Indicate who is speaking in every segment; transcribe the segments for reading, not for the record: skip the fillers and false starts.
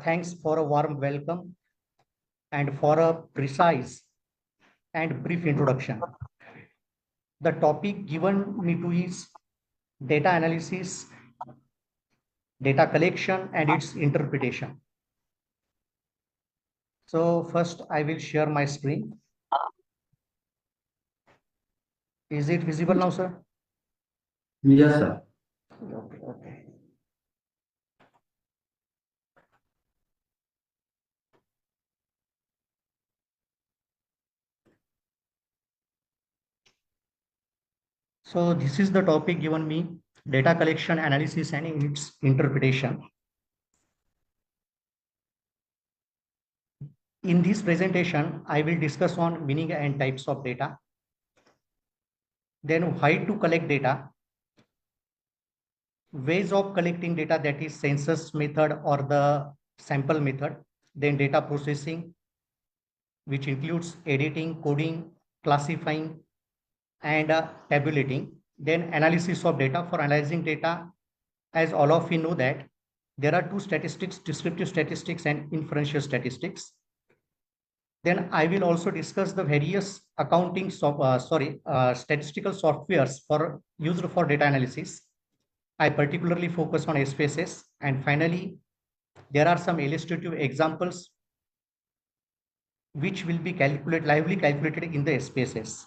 Speaker 1: thanks for a warm welcome and for a precise and brief introduction. The topic given me to is data analysis, data collection, and its interpretation. So first I will share my screen. Is it visible now, sir?
Speaker 2: Yes, sir.
Speaker 1: Okay. So this is the topic given me, data collection, analysis, and its interpretation. In this presentation, I will discuss on meaning and types of data, then why to collect data, ways of collecting data, that is census method or the sample method, then data processing, which includes editing, coding, classifying, and tabulating, then analysis of data. For analyzing data, as all of you know that there are two statistics, descriptive statistics and inferential statistics. Then I will also discuss the various statistical softwares used for data analysis. I particularly focus on SPSS. And finally, there are some illustrative examples which will be lively calculated in the SPSS.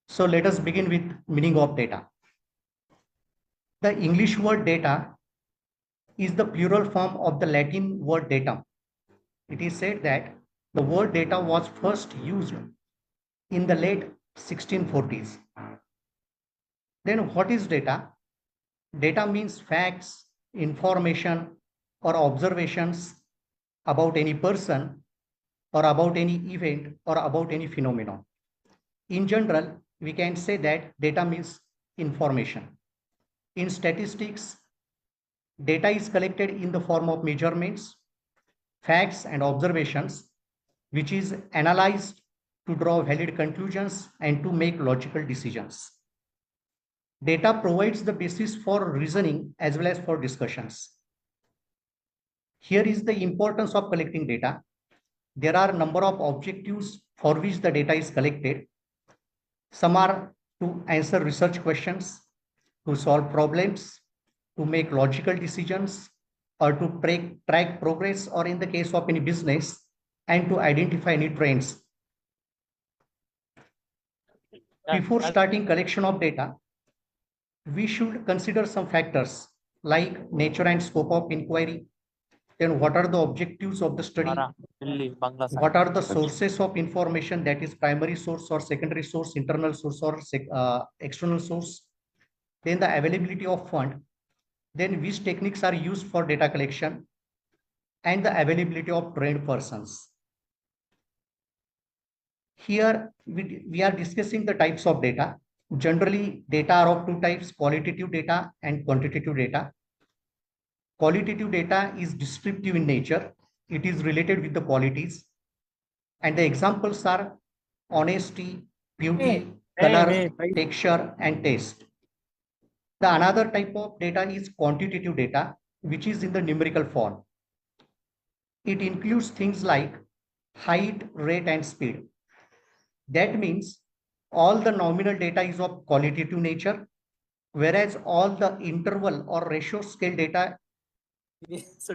Speaker 1: So let us begin with meaning of data. The English word data is the plural form of the Latin word datum. It is said that the word data was first used in the late 1640s. Then what is data? Data means facts, information, or observations about any person, or about any event, or about any phenomenon. In general, we can say that data means information. In statistics, data is collected in the form of measurements, facts, and observations, which is analyzed to draw valid conclusions and to make logical decisions. Data provides the basis for reasoning as well as for discussions. Here is the importance of collecting data. There are a number of objectives for which the data is collected. Some are to answer research questions, to solve problems, to make logical decisions, or to track progress, or in the case of any business, and to identify any trends. Before starting collection of data, we should consider some factors like nature and scope of inquiry. Then what are the objectives of the study? What are the sources of information, that is primary source or secondary source, internal source or external source? Then the availability of fund. Then which techniques are used for data collection, and the availability of trained persons. Here we are discussing the types of data. Generally, data are of two types, qualitative data and quantitative data. Qualitative data is descriptive in nature. It is related with the qualities. And the examples are honesty, beauty, color, texture, and taste. The another type of data is quantitative data, which is in the numerical form. It includes things like height, rate, and speed. That means all the nominal data is of qualitative nature, whereas all the interval or ratio scale data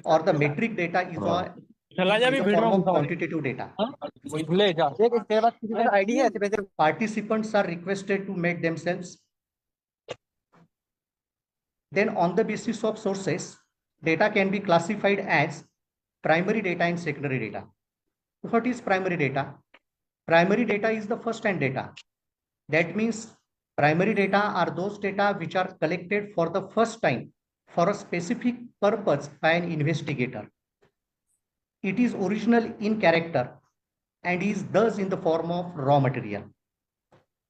Speaker 1: or the metric data is in the form of quantitative data. Participants are requested to make themselves. Then on the basis of sources, data can be classified as primary data and secondary data. What is primary data? Primary data is the first-hand data. That means primary data are those data which are collected for the first time for a specific purpose by an investigator. It is original in character and is thus in the form of raw material.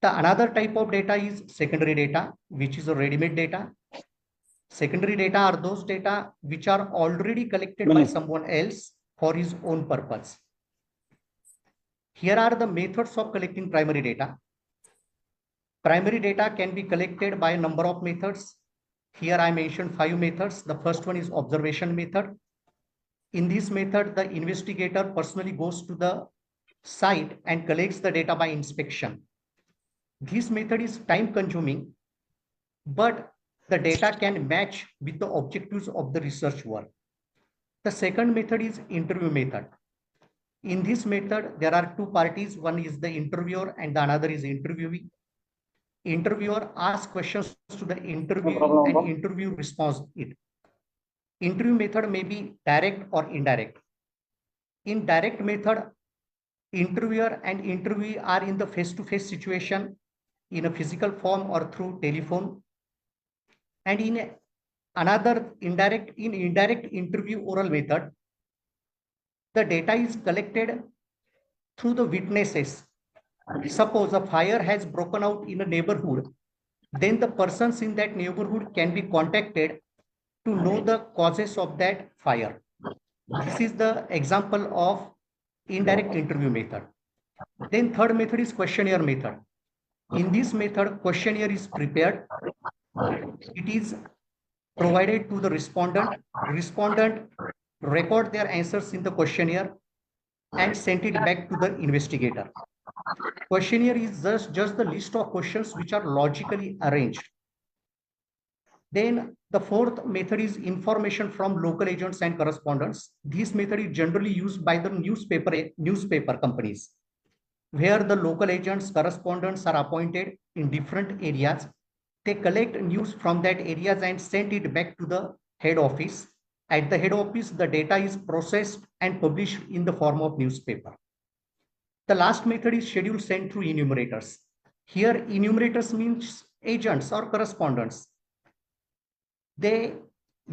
Speaker 1: The another type of data is secondary data, which is a ready-made data. Secondary data are those data which are already collected by someone else for his own purpose. Here are the methods of collecting primary data. Primary data can be collected by a number of methods. Here I mentioned 5 methods. The first one is observation method. In this method, the investigator personally goes to the site and collects the data by inspection. This method is time consuming, but the data can match with the objectives of the research work. The second method is interview method. In this method, there are two parties. One is the interviewer and the another is interviewee. Interviewer asks questions to the interviewee and interview responds it. Interview method may be direct or indirect. In direct method, interviewer and interviewee are in the face-to-face situation in a physical form or through telephone. And in indirect interview oral method, the data is collected through the witnesses. Suppose a fire has broken out in a neighborhood, then the persons in that neighborhood can be contacted to know the causes of that fire. This is the example of indirect interview method. Then third method is questionnaire method. In this method, questionnaire is prepared. It is provided to the respondent. Respondent record their answers in the questionnaire and sent it back to the investigator. Questionnaire is just the list of questions which are logically arranged. Then the fourth method is information from local agents and correspondents. This method is generally used by the newspaper companies, where the local agents, correspondents are appointed in different areas. They collect news from that areas and send it back to the head office. At the head office, the data is processed and published in the form of newspaper. The last method is schedule sent through enumerators. Here, enumerators means agents or correspondents. They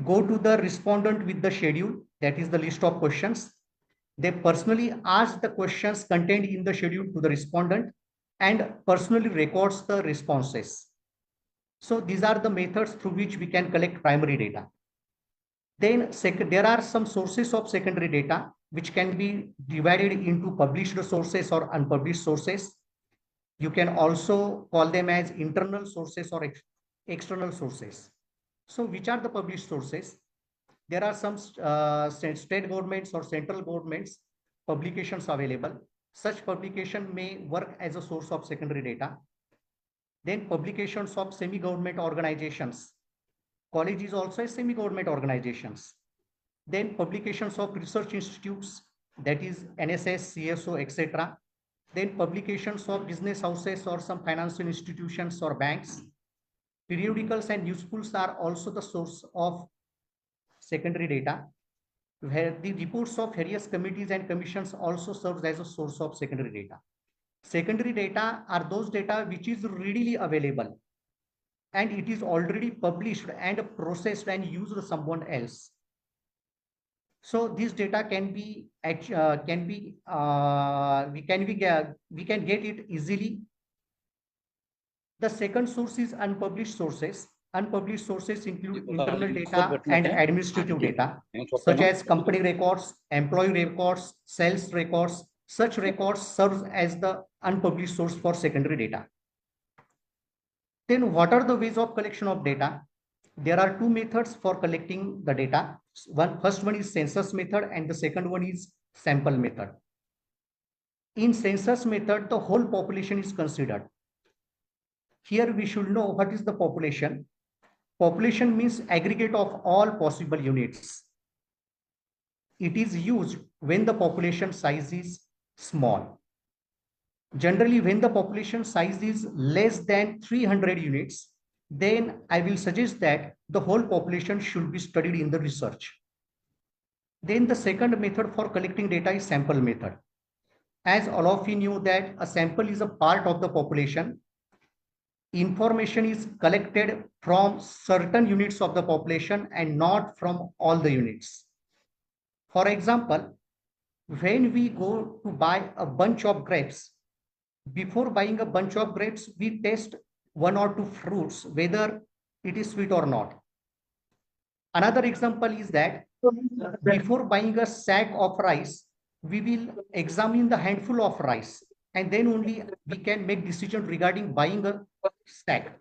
Speaker 1: go to the respondent with the schedule, that is the list of questions. They personally ask the questions contained in the schedule to the respondent and personally records the responses. So these are the methods through which we can collect primary data. Then there are some sources of secondary data which can be divided into published sources or unpublished sources. You can also call them as internal sources or external sources. So which are the published sources? There are some state governments or central governments publications available. Such publication may work as a source of secondary data. Then publications of semi-government organizations. College is also a semi-government organizations. Then publications of research institutes, that is NSS, CSO, etc. Then publications of business houses or some financial institutions or banks. Periodicals and newspapers are also the source of secondary data, where the reports of various committees and commissions also serves as a source of secondary data. Secondary data are those data which is readily available and it is already published and processed and used by someone else. So this data can be we can get it easily. The second source is unpublished sources. Unpublished sources include internal data and administrative data, such as company records, employee records, sales records. Such records serve as the unpublished source for secondary data. Then what are the ways of collection of data? There are two methods for collecting the data. First one is census method and the second one is sample method. In census method, the whole population is considered. Here we should know what is the population. Population means aggregate of all possible units. It is used when the population size is small. Generally, when the population size is less than 300 units, then I will suggest that the whole population should be studied in the research. Then the second method for collecting data is sample method. As all of you know that a sample is a part of the population. Information is collected from certain units of the population and not from all the units. For example, when we go to buy a bunch of grapes, before buying a bunch of grapes, we test one or two fruits, whether it is sweet or not. Another example is that before buying a sack of rice, we will examine the handful of rice and then only we can make decision regarding buying a sack.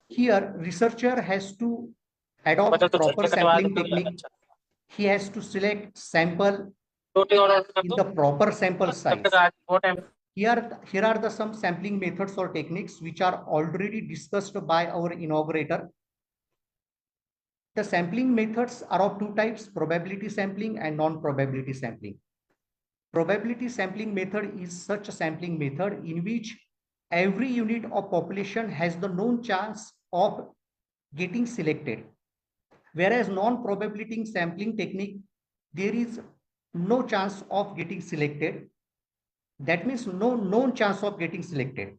Speaker 1: Here, researcher has to adopt proper sampling technique. he has to select sample in the proper sample size. Here are the some sampling methods or techniques which are already discussed by our inaugurator. The sampling methods are of two types, probability sampling and non-probability sampling. Probability sampling method is such a sampling method in which every unit of population has the known chance of getting selected. Whereas non-probability sampling technique, there is no chance of getting selected. That means no known chance of getting selected.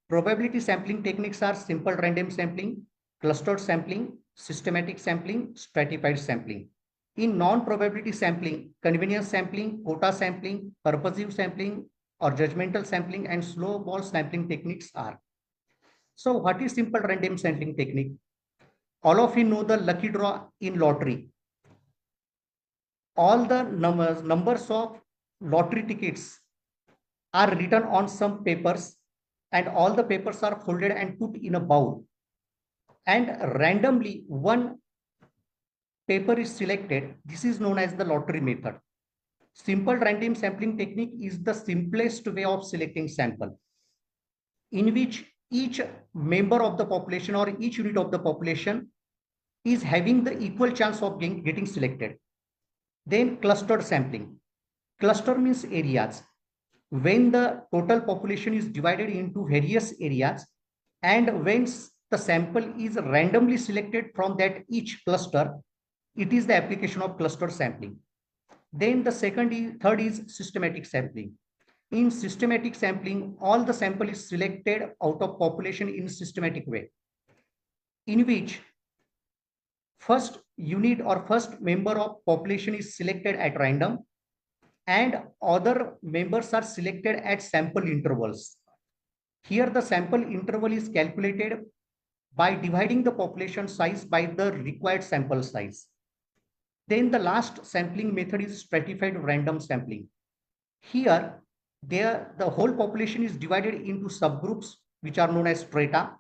Speaker 1: Probability sampling techniques are simple random sampling, clustered sampling, systematic sampling, stratified sampling. In non-probability sampling, convenience sampling, quota sampling, purposive sampling, or judgmental sampling and slow ball sampling techniques are. So what is simple random sampling technique? All of you know the lucky draw in lottery. All the numbers of lottery tickets are written on some papers, and all the papers are folded and put in a bowl. And randomly one paper is selected. This is known as the lottery method. Simple random sampling technique is the simplest way of selecting sample, in which each member of the population or each unit of the population is having the equal chance of getting selected. Then clustered sampling. Cluster means areas. When the total population is divided into various areas, and when the sample is randomly selected from that each cluster, it is the application of cluster sampling. Then the third is systematic sampling. In systematic sampling, all the sample is selected out of population in systematic way, in which first unit or first member of population is selected at random and other members are selected at sample intervals. Here the sample interval is calculated by dividing the population size by the required sample size. Then the last sampling method is stratified random sampling. Here, the whole population is divided into subgroups which are known as strata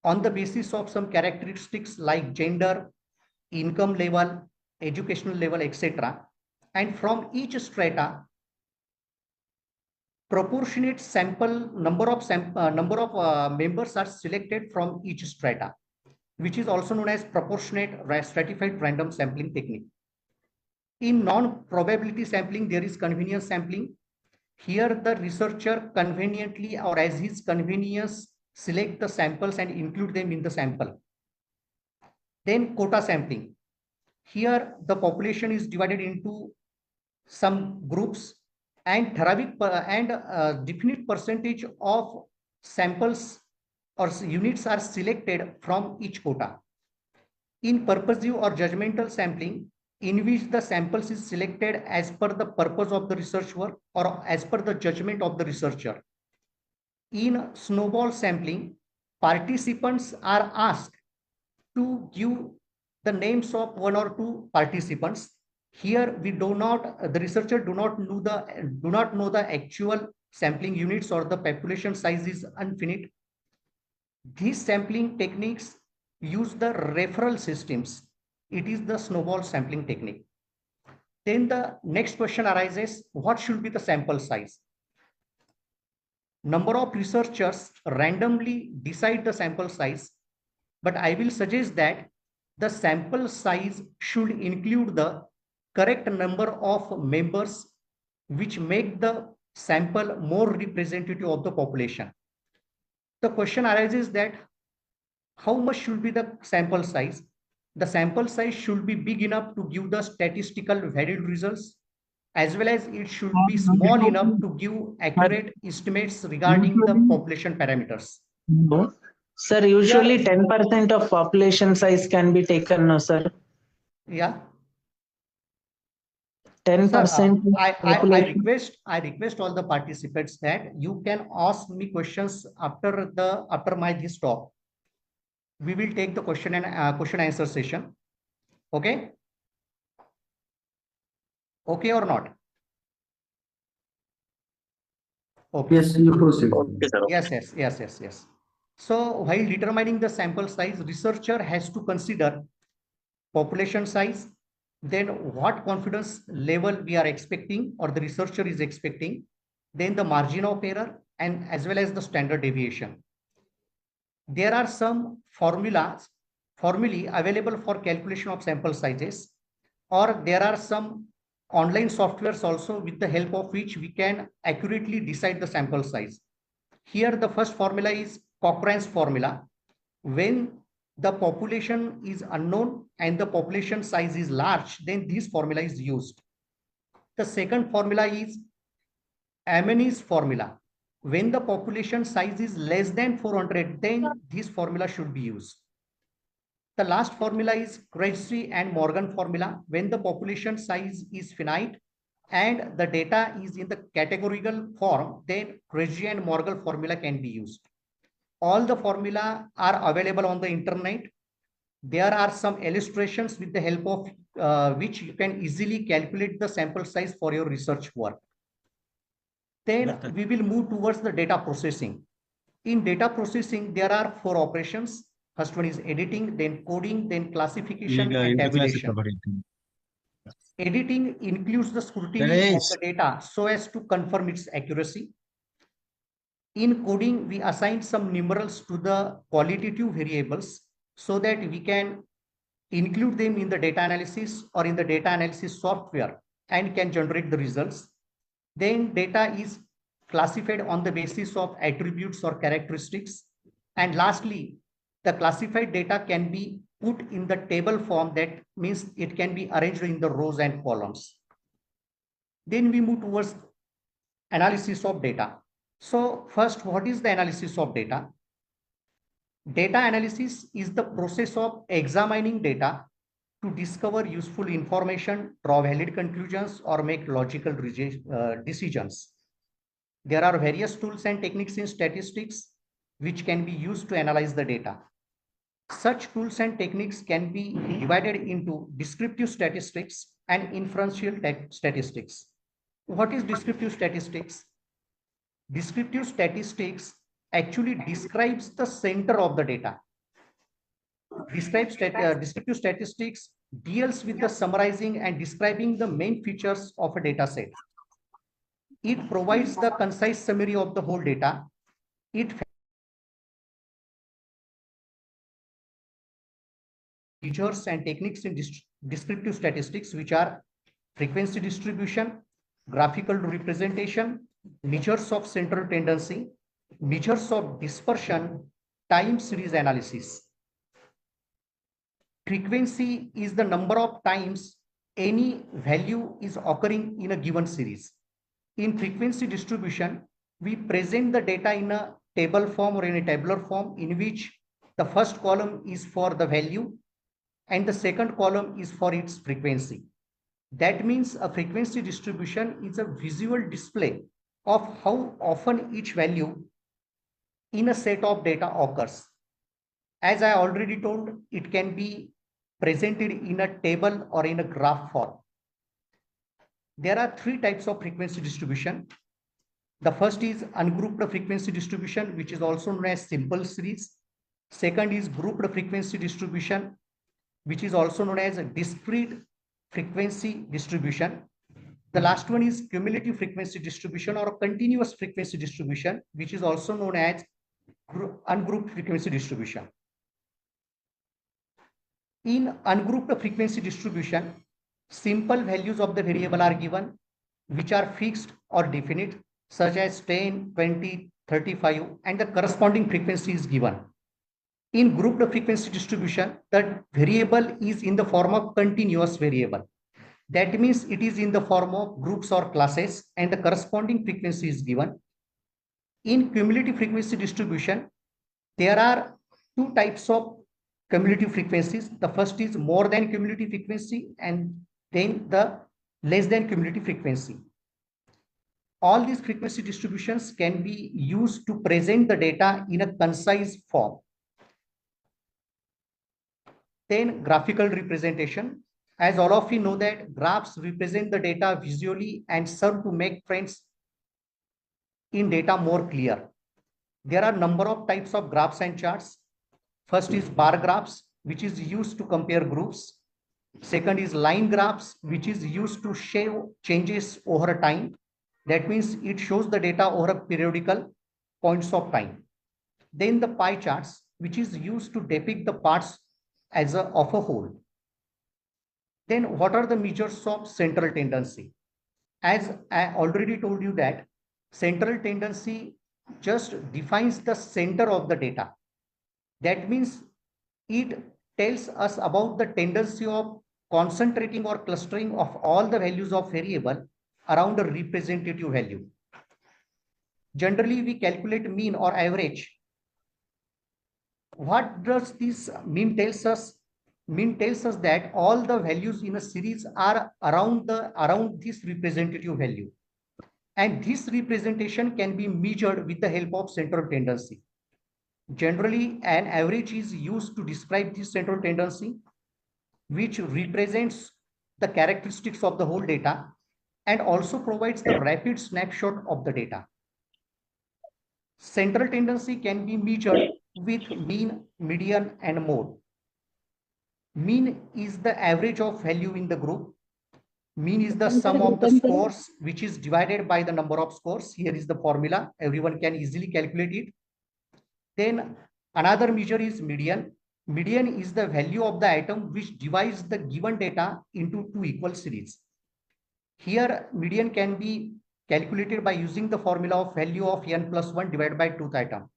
Speaker 1: on the basis of some characteristics like gender, income level, educational level, etc. And from each strata, proportionate sample number of members are selected from each strata, which is also known as proportionate stratified random sampling technique. In non-probability sampling, there is convenience sampling. Here, the researcher conveniently or as his convenience select the samples and include them in the sample. Then quota sampling. Here, the population is divided into some groups and definite percentage of samples or units are selected from each quota. In purposive or judgmental sampling, in which the samples is selected as per the purpose of the research work or as per the judgment of the researcher. In snowball sampling, participants are asked to give the names of one or two participants. Here we do not, the researcher do not know the actual sampling units or the population size is infinite. These sampling techniques use the referral systems. It is the snowball sampling technique. Then the next question arises, what should be the sample size? Number of researchers randomly decide the sample size, but I will suggest that the sample size should include the correct number of members which make the sample more representative of the population. The question arises that how much should be the sample size? The sample size should be big enough to give the statistical valid results, as well as it should be small enough to give accurate estimates regarding the population parameters.
Speaker 3: No. Sir, usually 10% of population size can be taken, no, sir.
Speaker 1: Yeah.
Speaker 3: 10%.
Speaker 1: I request all the participants that you can ask me questions after my this talk. We will take the question answer session. Okay. Okay or not? Okay.
Speaker 2: Yes, you proceed.
Speaker 3: Okay, sir.
Speaker 1: Yes. So while determining the sample size, researcher has to consider population size, then what confidence level we are expecting or the researcher is expecting, then the margin of error, and as well as the standard deviation. There are some formulae available for calculation of sample sizes, or there are some online softwares also with the help of which we can accurately decide the sample size. Here, the first formula is Cochrane's formula. When the population is unknown and the population size is large, then this formula is used. The second formula is Amani's formula. When the population size is less than 400, then this formula should be used. The last formula is Krejci and Morgan formula. When the population size is finite and the data is in the categorical form, then Krejci and Morgan formula can be used. All the formula are available on the internet. There are some illustrations with the help of which you can easily calculate the sample size for your research work. Then we will move towards the data processing. In data processing, there are 4 operations. First one is editing, then coding, then classification and tabulation. Editing includes the scrutiny of the data so as to confirm its accuracy. In coding, we assign some numerals to the qualitative variables so that we can include them in the data analysis or in the data analysis software and can generate the results. Then data is classified on the basis of attributes or characteristics. And lastly, the classified data can be put in the table form. That means it can be arranged in the rows and columns. Then we move towards analysis of data. So first, what is the analysis of data? Data analysis is the process of examining data to discover useful information, draw valid conclusions, or make logical decisions. There are various tools and techniques in statistics which can be used to analyze the data. Such tools and techniques can be divided into descriptive statistics and inferential statistics. What is descriptive statistics? Descriptive statistics actually describes the center of the data. Descriptive statistics deals with the summarizing and describing the main features of a data set. It provides the concise summary of the whole data. It features and techniques in descriptive statistics, which are frequency distribution, graphical representation, measures of central tendency, measures of dispersion, time series analysis. Frequency is the number of times any value is occurring in a given series. In frequency distribution, we present the data in a table form or in a tabular form, in which the first column is for the value and the second column is for its frequency. That means a frequency distribution is a visual display of how often each value in a set of data occurs. As I already told, it can be presented in a table or in a graph form. There are 3 types of frequency distribution. The first is ungrouped frequency distribution, which is also known as simple series. Second is grouped frequency distribution, which is also known as a discrete frequency distribution. The last one is cumulative frequency distribution or continuous frequency distribution, which is also known as ungrouped frequency distribution. In ungrouped frequency distribution, simple values of the variable are given, which are fixed or definite, such as 10, 20, 35, and the corresponding frequency is given. In grouped frequency distribution, the variable is in the form of continuous variable. That means it is in the form of groups or classes, and the corresponding frequency is given. In cumulative frequency distribution, there are 2 types of cumulative frequencies. The first is more than cumulative frequency, and then the less than cumulative frequency. All these frequency distributions can be used to present the data in a concise form. Then graphical representation. As all of you know that graphs represent the data visually and serve to make trends in data more clear. There are a number of types of graphs and charts. First is bar graphs, which is used to compare groups. Second is line graphs, which is used to show changes over time. That means it shows the data over a periodical points of time. Then the pie charts, which is used to depict the parts of a whole. Then what are the measures of central tendency? As I already told you that central tendency just defines the center of the data. That means it tells us about the tendency of concentrating or clustering of all the values of variable around a representative value. Generally, we calculate mean or average. What does this mean tells us? Mean tells us that all the values in a series are around this representative value. And this representation can be measured with the help of central tendency. Generally, an average is used to describe this central tendency, which represents the characteristics of the whole data and also provides the rapid snapshot of the data. Central tendency can be measured with mean, median, and mode. Mean is the average of value in the group. Mean is the sum of the scores, which is divided by the number of scores. Here is the formula. Everyone can easily calculate it. Then another measure is median. Median is the value of the item which divides the given data into two equal series. Here, median can be calculated by using the formula of value of n plus 1 divided by 2th item.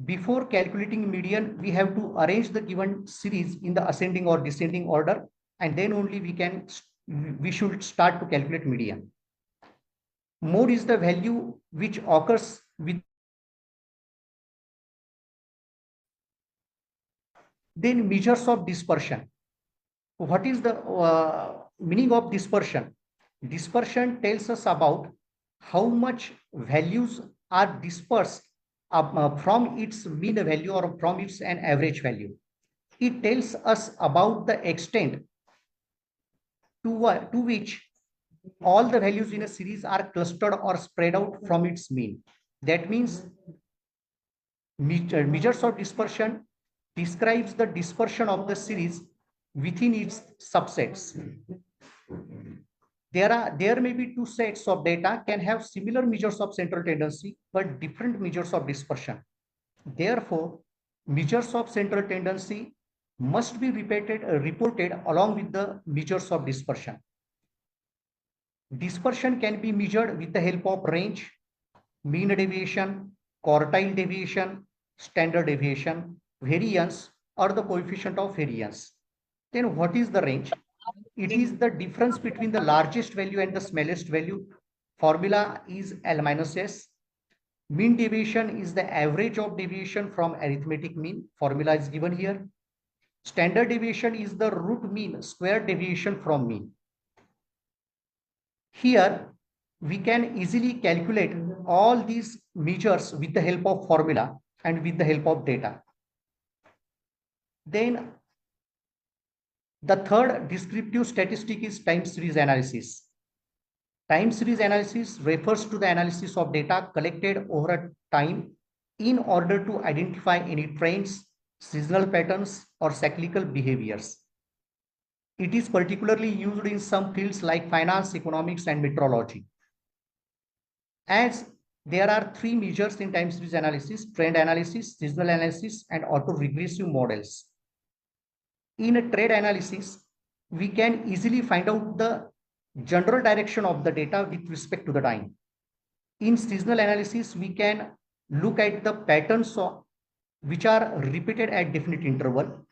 Speaker 1: Before calculating median, we have to arrange the given series in the ascending or descending order, and then only we should start to calculate median. Mode is the value which occurs with. Then measures of dispersion. What is the meaning of dispersion? Dispersion tells us about how much values are dispersed from its mean value or from its an average value. It tells us about the extent to which all the values in a series are clustered or spread out from its mean. That means measures of dispersion describes the dispersion of the series within its subsets. There may be two sets of data can have similar measures of central tendency, but different measures of dispersion. Therefore, measures of central tendency must be reported along with the measures of dispersion. Dispersion can be measured with the help of range, mean deviation, quartile deviation, standard deviation, variance, or the coefficient of variance. Then what is the range? It is the difference between the largest value and the smallest value. Formula is L minus S. Mean deviation is the average of deviation from arithmetic mean. Formula is given here. Standard deviation is the root mean square deviation from mean. Here, we can easily calculate all these measures with the help of formula and with the help of data. Then the third descriptive statistic is time series analysis. Time series analysis refers to the analysis of data collected over a time in order to identify any trends, seasonal patterns, or cyclical behaviors. It is particularly used in some fields like finance, economics, and metrology. As there are three measures in time series analysis: trend analysis, seasonal analysis, and autoregressive models. In a trend analysis, we can easily find out the general direction of the data with respect to the time. In seasonal analysis, we can look at the patterns which are repeated at definite interval.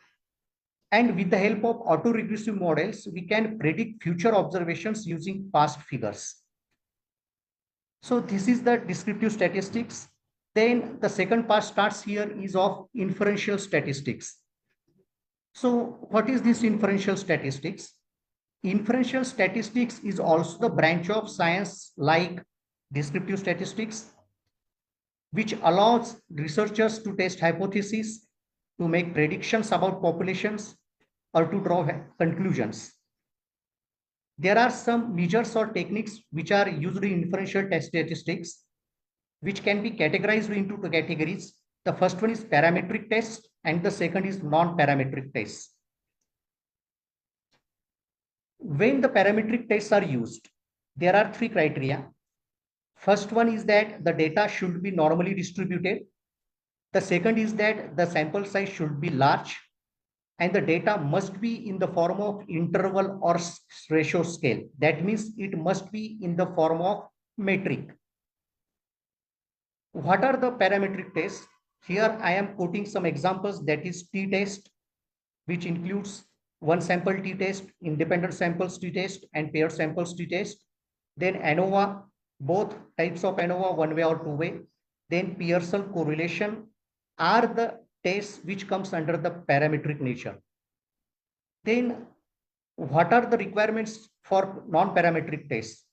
Speaker 1: And with the help of autoregressive models, we can predict future observations using past figures. So this is the descriptive statistics. Then the second part starts here is of inferential statistics. So what is this inferential statistics? Inferential statistics is also the branch of science like descriptive statistics, which allows researchers to test hypotheses, to make predictions about populations, or to draw conclusions. There are some measures or techniques which are used in inferential statistics, which can be categorized into two categories. The first one is parametric test and the second is non-parametric test. When the parametric tests are used, there are three criteria. First one is that the data should be normally distributed. The second is that the sample size should be large, and the data must be in the form of interval or ratio scale. That means it must be in the form of metric. What are the parametric tests? Here I am quoting some examples, that is t-test, which includes one sample t-test, independent samples t-test, and paired samples t-test. Then ANOVA, both types of ANOVA, one way or two way. Then Pearson correlation are the tests which comes under the parametric nature. Then what are the requirements for non-parametric tests?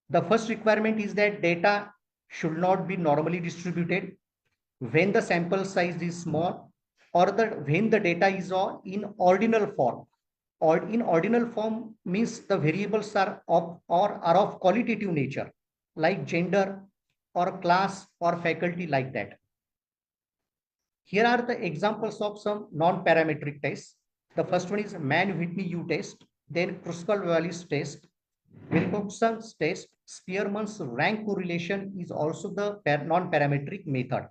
Speaker 1: The first requirement is that data should not be normally distributed when the sample size is small, or when the data is in ordinal form. Or in ordinal form means the variables are of qualitative nature, like gender or class or faculty, like that. Here are the examples of some non-parametric tests. The first one is Mann-Whitney U test, then Kruskal-Wallis test, Wilcoxon's test. Spearman's rank correlation is also the non-parametric method.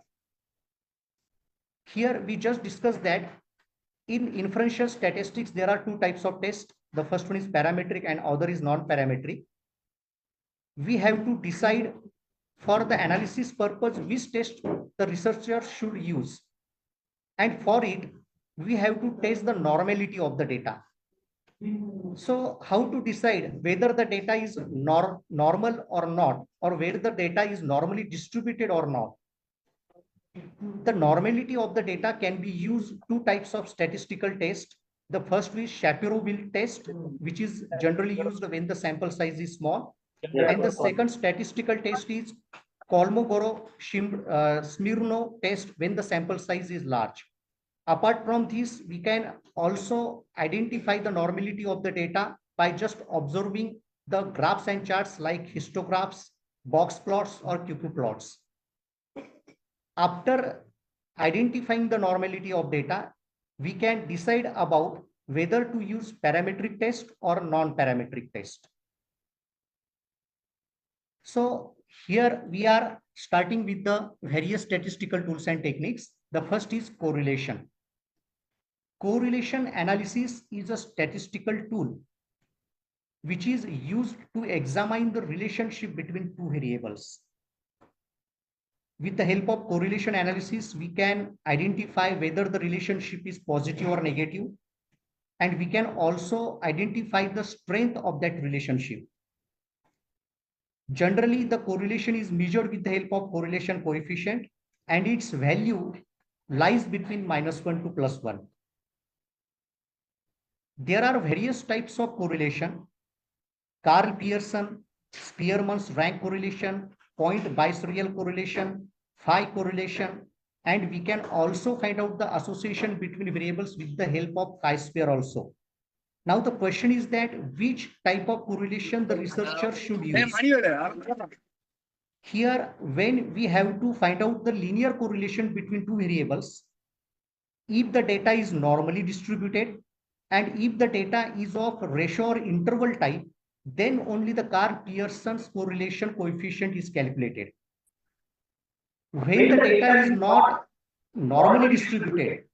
Speaker 1: Here we just discussed that in inferential statistics, there are two types of tests. The first one is parametric and other is non-parametric. We have to decide for the analysis purpose which test the researcher should use. And for it, we have to test the normality of the data. So how to decide whether the data is normal or not, or whether the data is normally distributed or not? The normality of the data can be used two types of statistical tests. The first is Shapiro-Wilk test, which is generally used when the sample size is small. And the second statistical test is Kolmogorov-Smirnov test when the sample size is large. Apart from this, we can also identify the normality of the data by just observing the graphs and charts like histographs, box plots, or QQ plots. After identifying the normality of data, we can decide about whether to use parametric test or non-parametric test. So here we are starting with the various statistical tools and techniques. The first is correlation. Correlation analysis is a statistical tool which is used to examine the relationship between two variables. With the help of correlation analysis, we can identify whether the relationship is positive or negative, and we can also identify the strength of that relationship. Generally, the correlation is measured with the help of correlation coefficient, and its value lies between -1 to +1. There are various types of correlation: Karl Pearson, Spearman's rank correlation, point biserial correlation, phi correlation, and we can also find out the association between variables with the help of chi-square also. Now the question is that which type of correlation the researcher should use. Here, when we have to find out the linear correlation between two variables, if the data is normally distributed and if the data is of ratio or interval type, then only the Karl Pearson's correlation coefficient is calculated. When the data is not normally distributed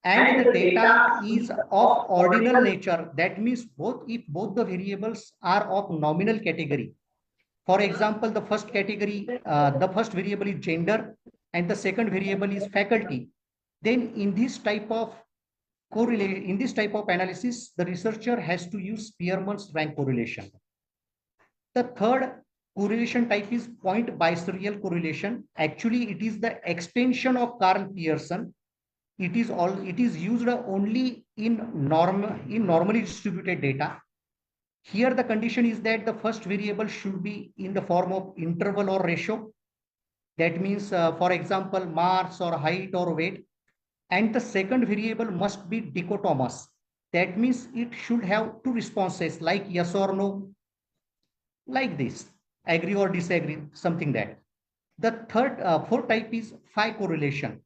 Speaker 1: and the data is of ordinal nature, that means if both the variables are of nominal category. For example, the first category, the first variable is gender and the second variable is faculty. Then in this type of analysis, the researcher has to use Spearman's rank correlation. The third correlation type is point biserial correlation. Actually, it is the extension of Karl Pearson. It is used only in normally distributed data. Here the condition is that the first variable should be in the form of interval or ratio. That means, for example, mass or height or weight. And the second variable must be dichotomous. That means it should have two responses like yes or no, like this, agree or disagree, something that. The fourth type is phi correlation.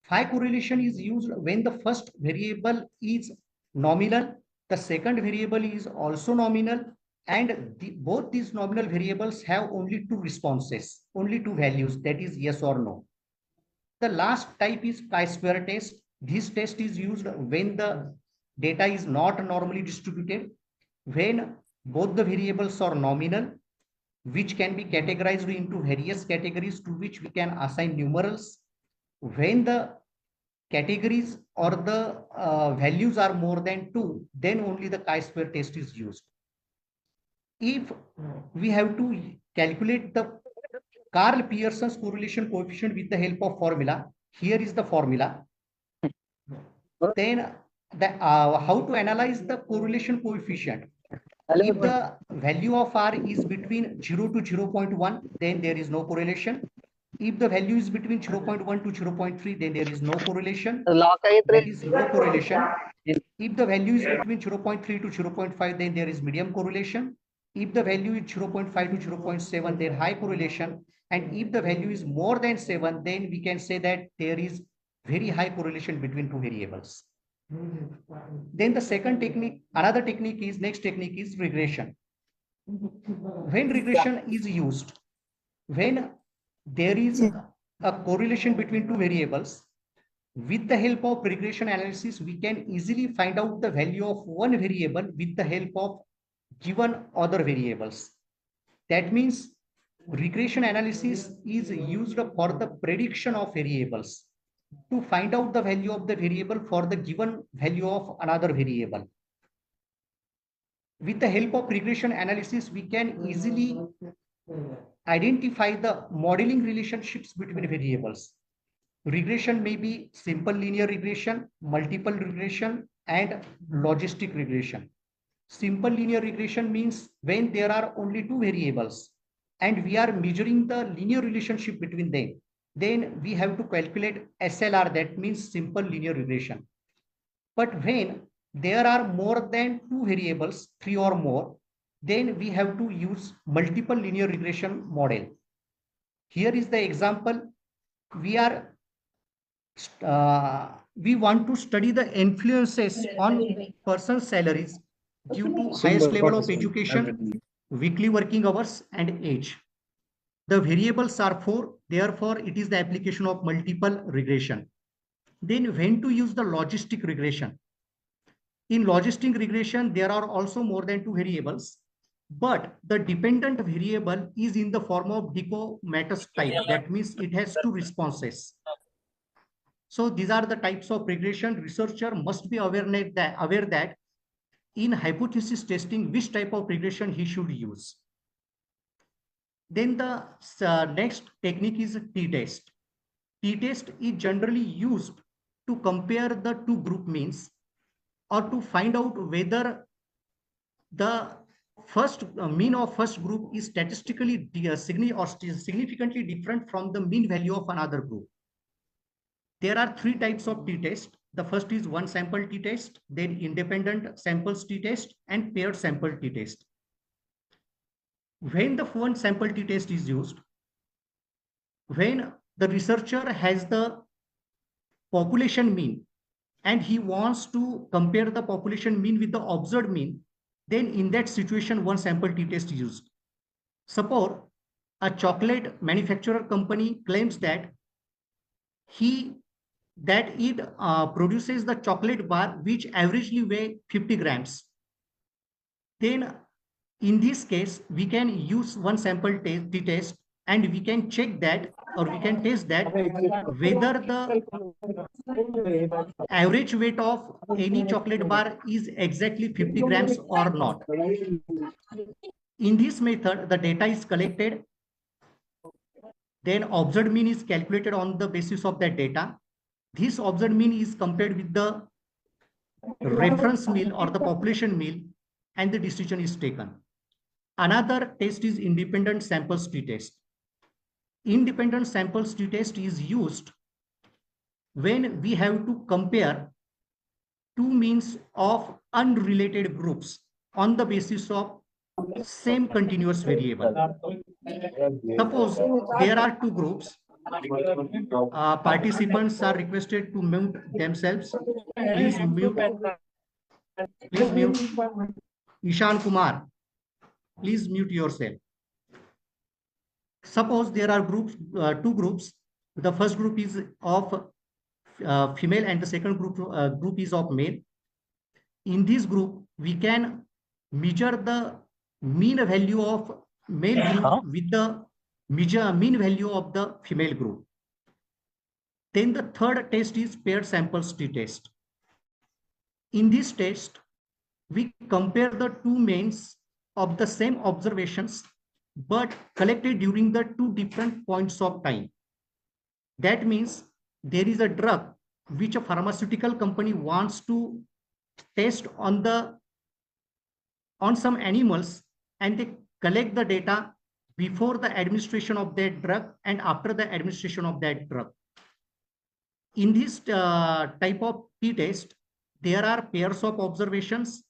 Speaker 1: Phi correlation is used when the first variable is nominal. The second variable is also nominal, and both these nominal variables have only two responses, only two values, that is yes or no. The last type is chi-square test. This test is used when the data is not normally distributed, when both the variables are nominal, which can be categorized into various categories to which we can assign numerals. When the categories or the values are more than 2, then only the chi-square test is used. If we have to calculate the Carl Pearson's correlation coefficient with the help of formula, here is the formula. Then how to analyze the correlation coefficient? If the value of R is between 0 to 0.1, then there is no correlation. If the value is between 0.1 to 0.3, then there is no correlation. That is low correlation. If the value is between 0.3 to 0.5, then there is medium correlation. If the value is 0.5 to 0.7, then high correlation. And if the value is more than 7, then we can say that there is very high correlation between two variables. Then the second technique, another technique is, next technique is regression. When regression is used, when there is a correlation between two variables, with the help of regression analysis, we can easily find out the value of one variable with the help of given other variables. That means regression analysis is used for the prediction of variables, to find out the value of the variable for the given value of another variable. With the help of regression analysis, we can easily identify the modeling relationships between variables. Regression may be simple linear regression, multiple regression, and logistic regression. Simple linear regression means when there are only two variables and we are measuring the linear relationship between them, then we have to calculate SLR, that means simple linear regression. But when there are more than two variables, 3 or more, then we have to use multiple linear regression model. Here is the example. We want to study the influences on person's salaries due to highest level of education, weekly working hours, and age. The variables are 4, therefore it is the application of multiple regression. Then when to use the logistic regression? In logistic regression, there are also more than two variables, but the dependent variable is in the form of Deco-Matus type. That means it has two responses. So these are the types of regression. Researcher must be aware that in hypothesis testing, which type of regression he should use. Then the next technique is t-test. T-test is generally used to compare the two group means, or to find out whether the first mean of first group is statistically significantly different from the mean value of another group. There are three types of t-test. The first is one sample t-test, then independent samples t-test, and paired sample t-test. When the one sample t-test is used, when the researcher has the population mean and he wants to compare the population mean with the observed mean, then in that situation, one sample t-test is used. Suppose a chocolate manufacturer company claims that it produces the chocolate bar which averagely weigh 50 grams. Then in this case, we can use one sample t-test and we can check that, or we can test that whether the average weight of any chocolate bar is exactly 50 grams or not. In this method, the data is collected, then observed mean is calculated on the basis of that data. This observed mean is compared with the reference mean or the population mean, and the decision is taken. Another test is independent samples t-test. Independent samples t-test is used when we have to compare two means of unrelated groups on the basis of same continuous variable. Suppose there are two groups. Participants are requested to mute themselves. Please mute. Please mute. Ishan Kumar, please mute yourself. Suppose there are two groups. The first group is of female and the second group is of male. In this group, we can measure the mean value of male group with the mean value of the female group. Then the third test is paired samples t test. In this test, we compare the two means of the same observations, but collected during the two different points of time. That means there is a drug which a pharmaceutical company wants to test on some animals, and they collect the data before the administration of that drug and after the administration of that drug. In this type of t-test, there are pairs of observations,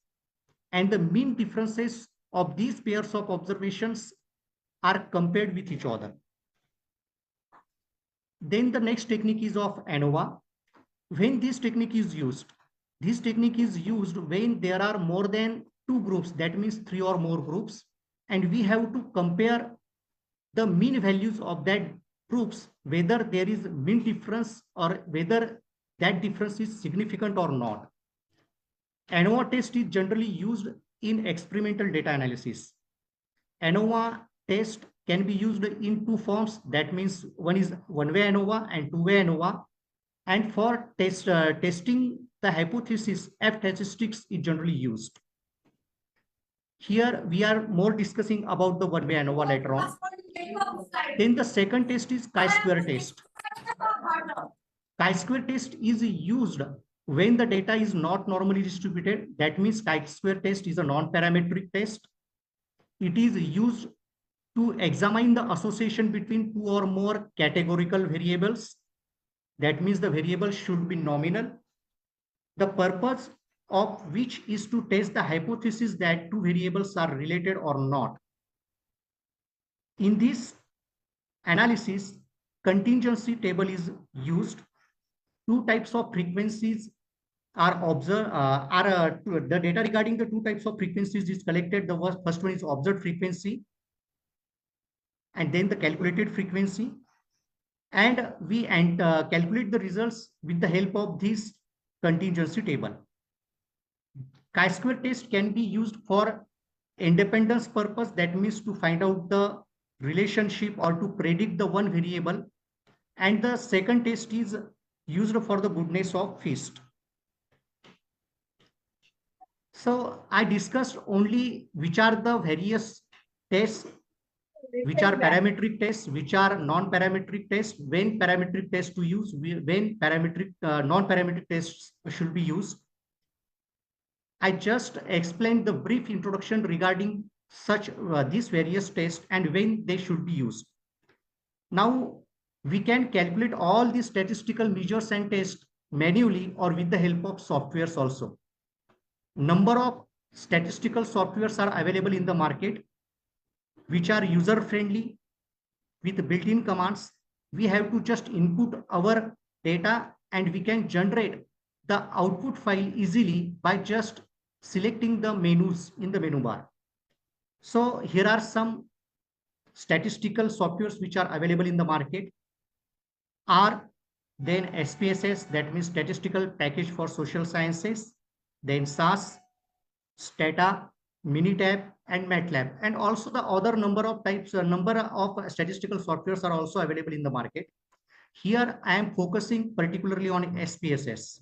Speaker 1: and the mean differences of these pairs of observations are compared with each other. Then the next technique is of ANOVA. When this technique is used when there are more than two groups, that means three or more groups, and we have to compare the mean values of that groups, whether there is mean difference or whether that difference is significant or not. ANOVA test is generally used in experimental data analysis. ANOVA test can be used in two forms. That means one is one-way ANOVA and two-way ANOVA. And for testing the hypothesis, F statistics is generally used. Here we are more discussing about the one-way ANOVA later on. Then the second test is chi-square test. Chi-square test is used when the data is not normally distributed. That means chi-square test is a non-parametric test. It is used to examine the association between two or more categorical variables. That means the variable should be nominal. The purpose of which is to test the hypothesis that two variables are related or not. In this analysis, contingency table is used. Two types of frequencies are observed. The data regarding the two types of frequencies is collected. The first one is observed frequency, and then the calculated frequency. And we calculate the results with the help of this contingency table. Chi-square test can be used for independence purpose. That means to find out the relationship or to predict the one variable. And the second test is used for the goodness of feast. So I discussed only which are the various tests, which are parametric tests, which are non-parametric tests, when parametric tests to use, when non-parametric tests should be used. I just explained the brief introduction regarding such these various tests and when they should be used. Now we can calculate all these statistical measures and tests manually or with the help of softwares also. Number of statistical softwares are available in the market, which are user friendly with built-in commands. We have to just input our data and we can generate the output file easily by just selecting the menus in the menu bar. So here are some statistical softwares which are available in the market. R, then SPSS, that means Statistical Package for Social Sciences, then SAS, Stata, Minitab, and MATLAB, and also the other number of statistical softwares are also available in the market. Here I am focusing particularly on SPSS.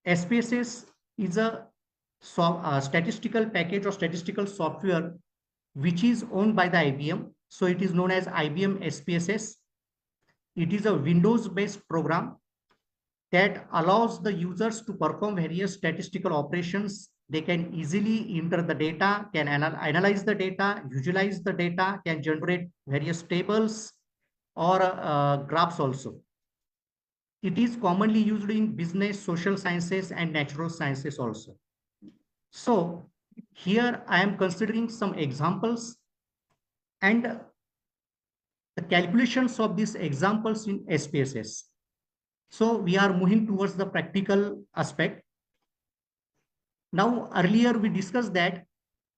Speaker 1: SPSS is a statistical package or statistical software which is owned by the IBM. So it is known as IBM SPSS. It is a Windows-based program that allows the users to perform various statistical operations. They can easily enter the data, can analyze the data, visualize the data, can generate various tables or graphs also. It is commonly used in business, social sciences, and natural sciences also. So here I am considering some examples and the calculations of these examples in SPSS. So we are moving towards the practical aspect. Now, earlier we discussed that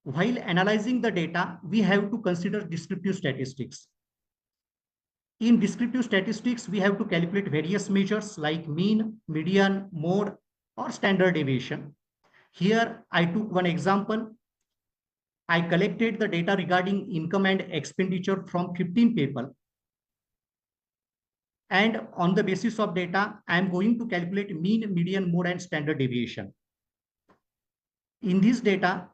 Speaker 1: while analyzing the data, we have to consider descriptive statistics. In descriptive statistics, we have to calculate various measures like mean, median, mode, or standard deviation. Here, I took one example. I collected the data regarding income and expenditure from 15 people. And on the basis of data, I am going to calculate mean, median, mode, and standard deviation. In this data,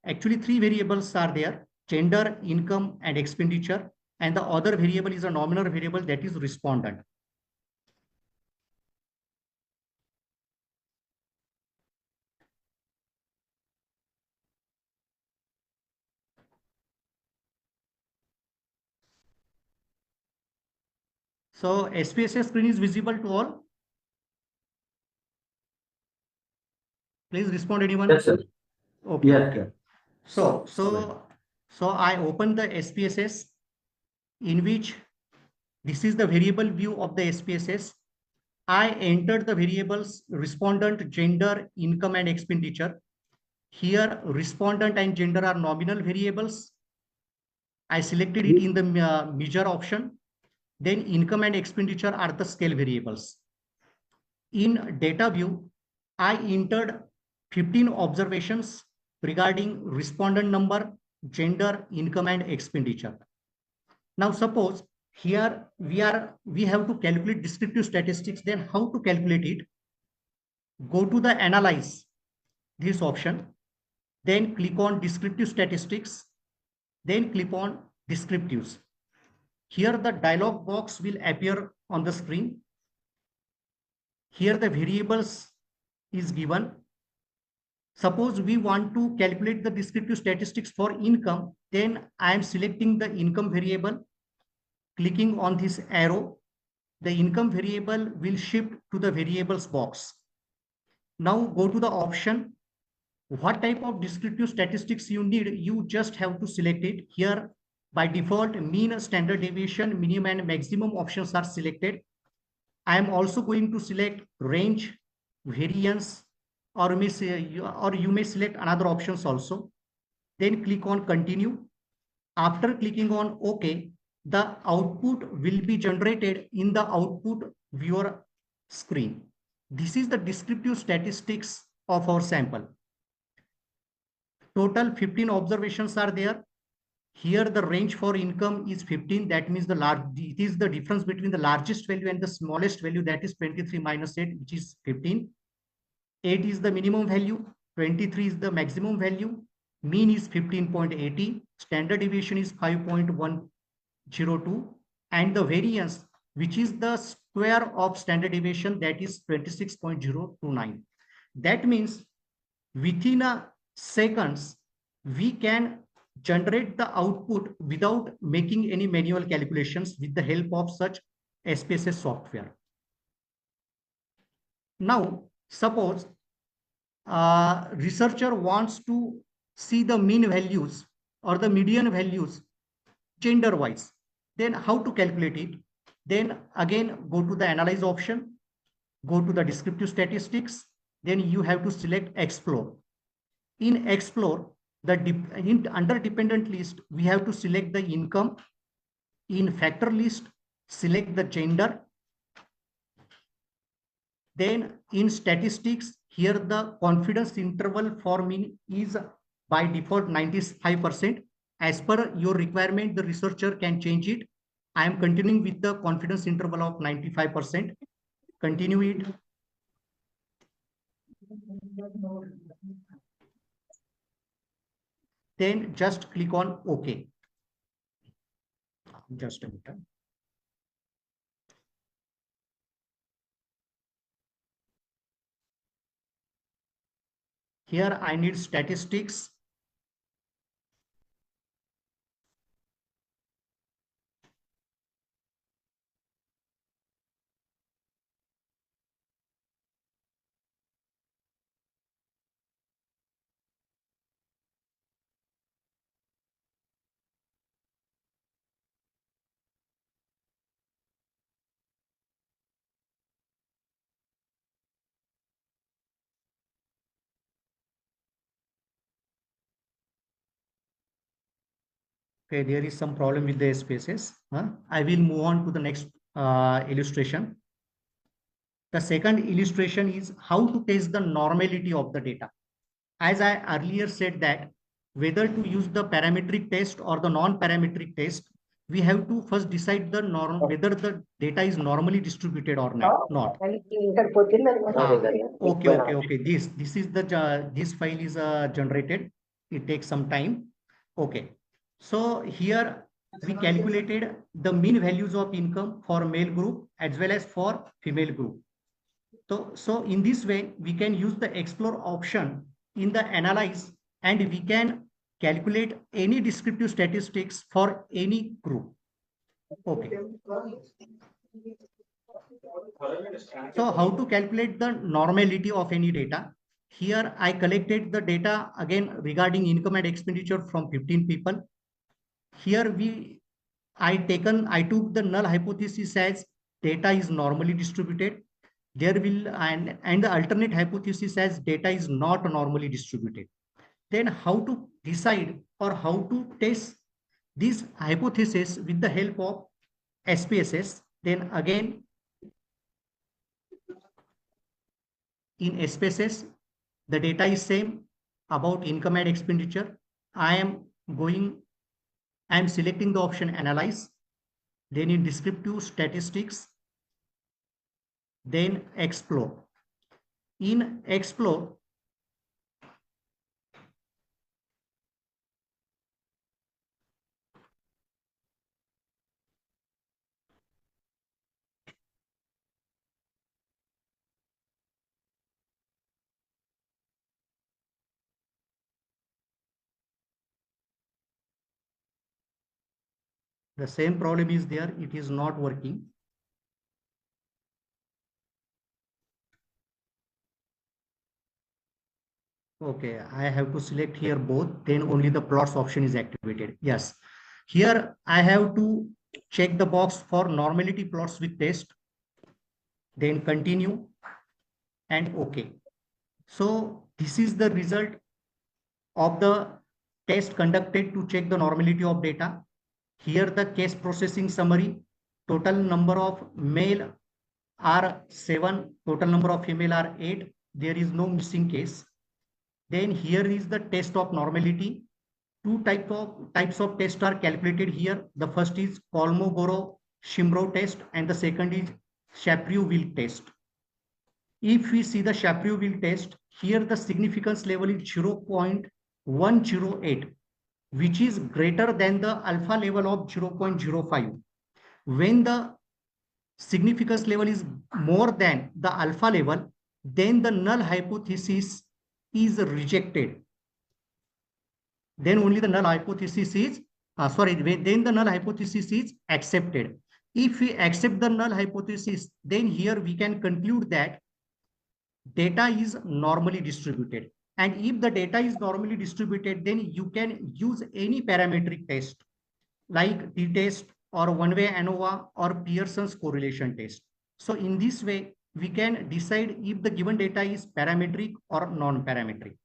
Speaker 1: actually three variables are there: gender, income, and expenditure. And the other variable is a nominal variable, that is respondent. So SPSS screen is visible to all. Please respond, anyone.
Speaker 2: Yes, sir.
Speaker 1: Okay.
Speaker 2: Yes, sir.
Speaker 1: So I open the SPSS, in which this is the variable view of the SPSS. I entered the variables respondent, gender, income, and expenditure. Here, respondent and gender are nominal variables. I selected it in the measure option. Then income and expenditure are the scale variables. In data view, I entered 15 observations regarding respondent number, gender, income, and expenditure. Now suppose here we have to calculate descriptive statistics. Then how to calculate it? Go to the analyze, this option, then click on descriptive statistics, then click on descriptives. Here the dialog box will appear on the screen. Here the variables is given. Suppose we want to calculate the descriptive statistics for income, then I am selecting the income variable, clicking on this arrow. The income variable will shift to the variables box. Now go to the option. What type of descriptive statistics you need, you just have to select it. Here by default, mean, standard deviation, minimum, and maximum options are selected. I am also going to select range, variance, or you may select another options also. Then click on continue. After clicking on OK, the output will be generated in the output viewer screen. This is the descriptive statistics of our sample. Total 15 observations are there. Here the range for income is 15. That means it is the difference between the largest value and the smallest value, that is 23 minus 8, which is 15. 8 is the minimum value, 23 is the maximum value, mean is 15.80, standard deviation is 5.102, and the variance, which is the square of standard deviation, that is 26.029. That means within a seconds, we can generate the output without making any manual calculations with the help of such SPSS software. Now, suppose researcher wants to see the mean values or the median values gender wise. Then how to calculate it? Then again, go to the analyze option, go to the descriptive statistics, then you have to select explore. In explore, under dependent list, we have to select the income. In factor list, select the gender. Then in statistics, here the confidence interval for mean is by default 95%. As per your requirement, the researcher can change it. I am continuing with the confidence interval of 95%. Continue it. Then just click on OK. Just a minute. Here I need statistics. Okay, there is some problem with the spaces. I will move on to the next illustration. The second illustration is how to test the normality of the data. As I earlier said that whether to use the parametric test or the non-parametric test, we have to first decide the norm whether the data is normally distributed or not. Okay. This is the this file is generated. It takes some time. Okay. So here we calculated the mean values of income for male group as well as for female group. So in this way, we can use the explore option in the analyze and we can calculate any descriptive statistics for any group. Okay. So how to calculate the normality of any data? Here I collected the data again regarding income and expenditure from 15 people. Here I took the null hypothesis as data is normally distributed. There will and the alternate hypothesis as data is not normally distributed. Then how to decide or how to test this hypothesis with the help of SPSS? Then again in SPSS the data is same about income and expenditure. I am selecting the option analyze. Then in descriptive statistics, then explore. In explore, the same problem is there. It is not working. Okay, I have to select here both, then only the plots option is activated. Yes, here I have to check the box for normality plots with test, then continue and okay. So this is the result of the test conducted to check the normality of data. Here the case processing summary, total number of male are 7, total number of female are 8. There is no missing case. Then here is the test of normality. Two types of tests are calculated here. The first is Kolmogorov-Shimrow test and the second is Shaprey-Wilk test. If we see the Shaprey-Wilk test, here the significance level is 0.108, which is greater than the alpha level of 0.05. When the significance level is more than the alpha level, then the null hypothesis is rejected. Then only the null hypothesis is, then the null hypothesis is accepted. If we accept the null hypothesis, then here we can conclude that data is normally distributed. And if the data is normally distributed, then you can use any parametric test like t-test or one-way ANOVA or Pearson's correlation test. So in this way, we can decide if the given data is parametric or non-parametric.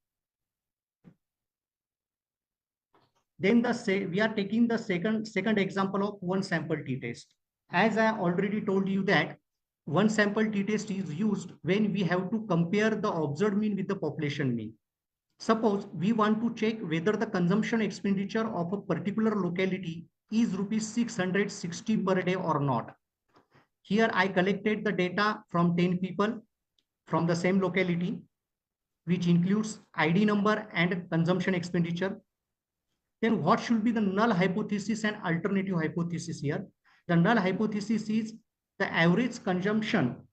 Speaker 1: Then we are taking the second example of one sample t-test. As I already told you that one sample t-test is used when we have to compare the observed mean with the population mean. Suppose we want to check whether the consumption expenditure of a particular locality is rupees 660 per day or not. Here I collected the data from 10 people from the same locality, which includes ID number and consumption expenditure. Then what should be the null hypothesis and alternative hypothesis here? The null hypothesis is the average consumption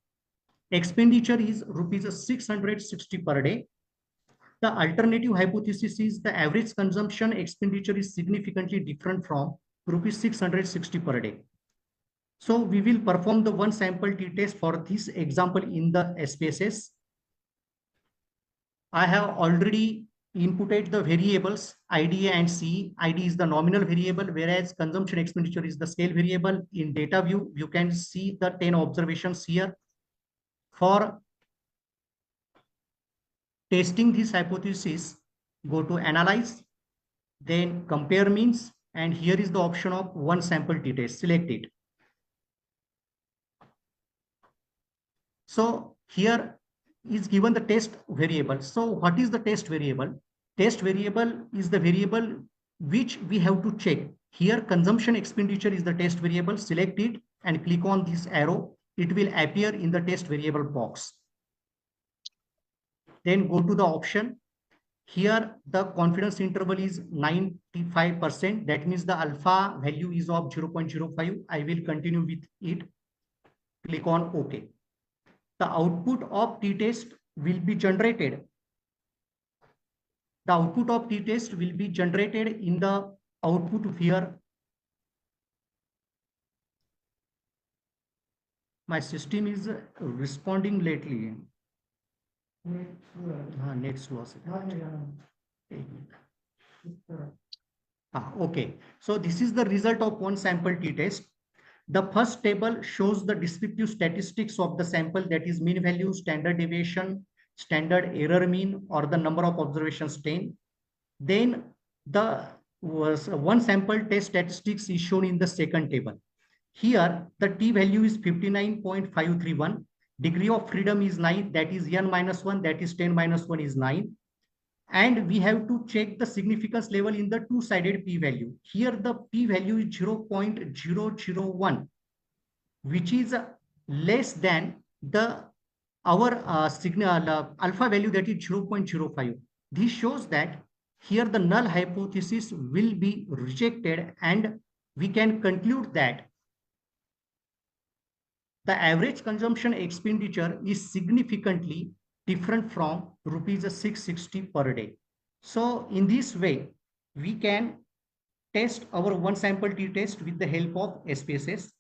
Speaker 1: expenditure is rupees 660 per day. The alternative hypothesis is the average consumption expenditure is significantly different from rupees 660 per day. So we will perform the one sample t-test for this example in the SPSS. I have already inputted the variables ID and C. ID is the nominal variable, whereas consumption expenditure is the scale variable. In data view, you can see the 10 observations here. For testing this hypothesis, go to analyze, then compare means And here is the option of one sample t-test. Select it. So here is given the test variable. So what is the test variable? Test variable is the variable which we have to check. Here consumption expenditure is the test variable. Select it and click on this arrow. It will appear in the test variable box. Then go to the option. Here the confidence interval is 95%. That means the alpha value is of 0.05. I will continue with it. Click on OK. The output of t-test will be generated. The output of t-test will be generated in the output here. My system is responding lately. Net slow. Okay. So this is the result of one sample t-test. The first table shows the descriptive statistics of the sample, that is mean value, standard deviation, standard error mean, or the number of observations 10. Then the one sample test statistics is shown in the second table. Here the t value is 59.531. Degree of freedom is 9, that is n minus 1, that is 10 minus 1 is 9. And we have to check the significance level in the two-sided p-value. Here the p-value is 0.001, which is less than the our signal alpha value, that is 0.05. This shows that here the null hypothesis will be rejected, and we can conclude that the average consumption expenditure is significantly different from rupees 660 per day. So in this way, we can test our one sample t-test with the help of SPSS.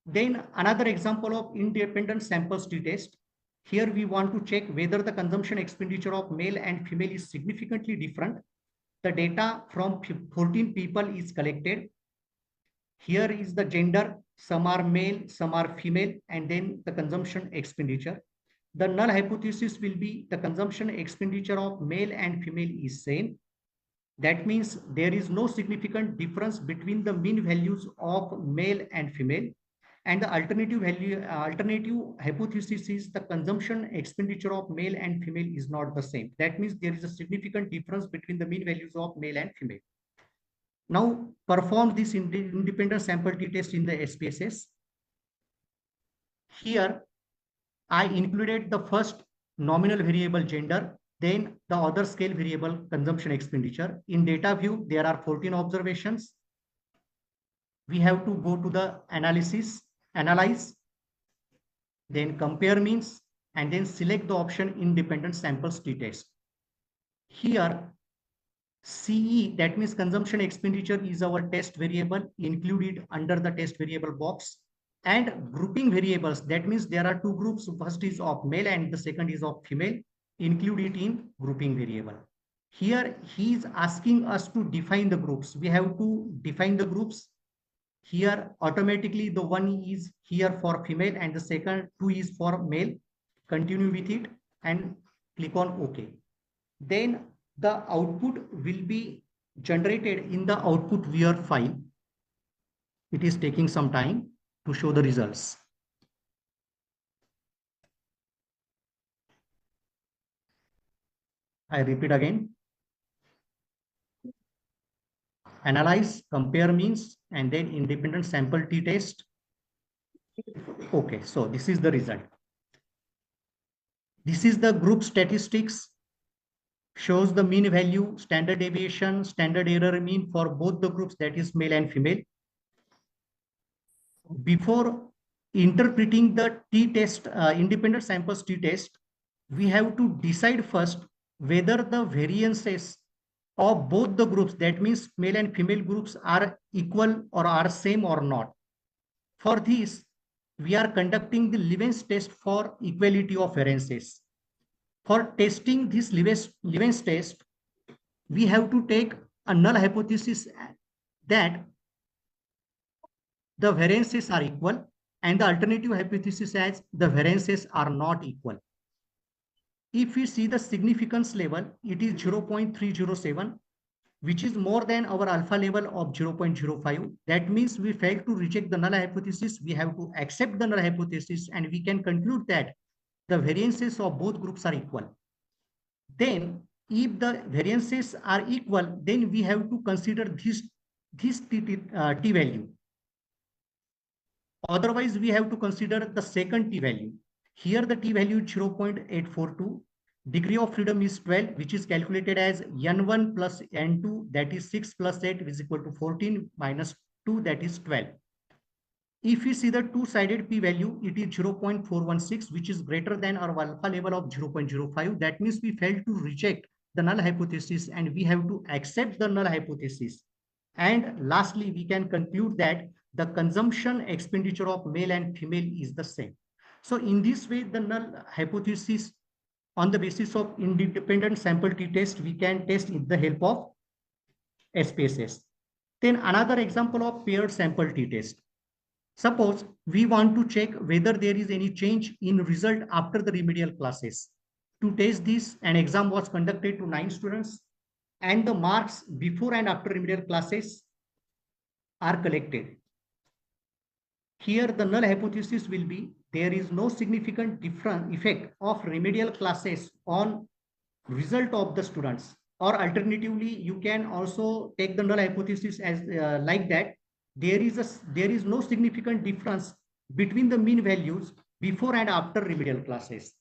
Speaker 1: Then another example of independent samples t-test. Here we want to check whether the consumption expenditure of male and female is significantly different. The data from 14 people is collected. Here is the gender. Some are male, some are female, and then the consumption expenditure. The null hypothesis will be the consumption expenditure of male and female is same. That means there is no significant difference between the mean values of male and female. And the alternative hypothesis is the consumption expenditure of male and female is not the same. That means there is a significant difference between the mean values of male and female. Now perform this independent sample t-test in the SPSS. Here I included the first nominal variable gender, then the other scale variable consumption expenditure. In data view, there are 14 observations. We have to go to the analyze, then compare means, and then select the option independent samples t-test. Here CE, that means consumption expenditure, is our test variable, included under the test variable box. And grouping variables, that means there are two groups, first is of male and the second is of female, include it in grouping variable. Here he is asking us to define the groups. We have to define the groups. Here automatically the one is here for female and the second two is for male. Continue with it and click on OK. Then the output will be generated in the output viewer file. It is taking some time to show the results. I repeat again. Analyze, compare means, and then independent sample t-test. Okay, so this is the result. This is the group statistics. Shows the mean value, standard deviation, standard error mean for both the groups, that is male and female. Before interpreting the t-test, independent samples t-test, we have to decide first whether the variances of both the groups, that means male and female groups, are equal or are same or not. For this, we are conducting the Levens test for equality of variances. For testing this Levens test, we have to take a null hypothesis that the variances are equal, and the alternative hypothesis as the variances are not equal. If we see the significance level, it is 0.307. which is more than our alpha level of 0.05. That means we failed to reject the null hypothesis. We have to accept the null hypothesis, and we can conclude that the variances of both groups are equal. Then if the variances are equal, then we have to consider this t value. Otherwise, we have to consider the second t value. Here the t value is 0.842. Degree of freedom is 12, which is calculated as n1 plus n2, that is 6 plus 8 is equal to 14 minus 2, that is 12. If we see the two-sided p-value, it is 0.416, which is greater than our alpha level of 0.05. That means we failed to reject the null hypothesis and we have to accept the null hypothesis. And lastly, we can conclude that the consumption expenditure of male and female is the same. So in this way, the null hypothesis on the basis of independent sample t-test, we can test with the help of SPSS. Then another example of paired sample t-test. Suppose we want to check whether there is any change in result after the remedial classes. To test this, an exam was conducted to 9 students and the marks before and after remedial classes are collected. Here the null hypothesis will be there is no significant different effect of remedial classes on result of the students, or alternatively you can also take the null hypothesis as like that there is no significant difference between the mean values before and after remedial classes.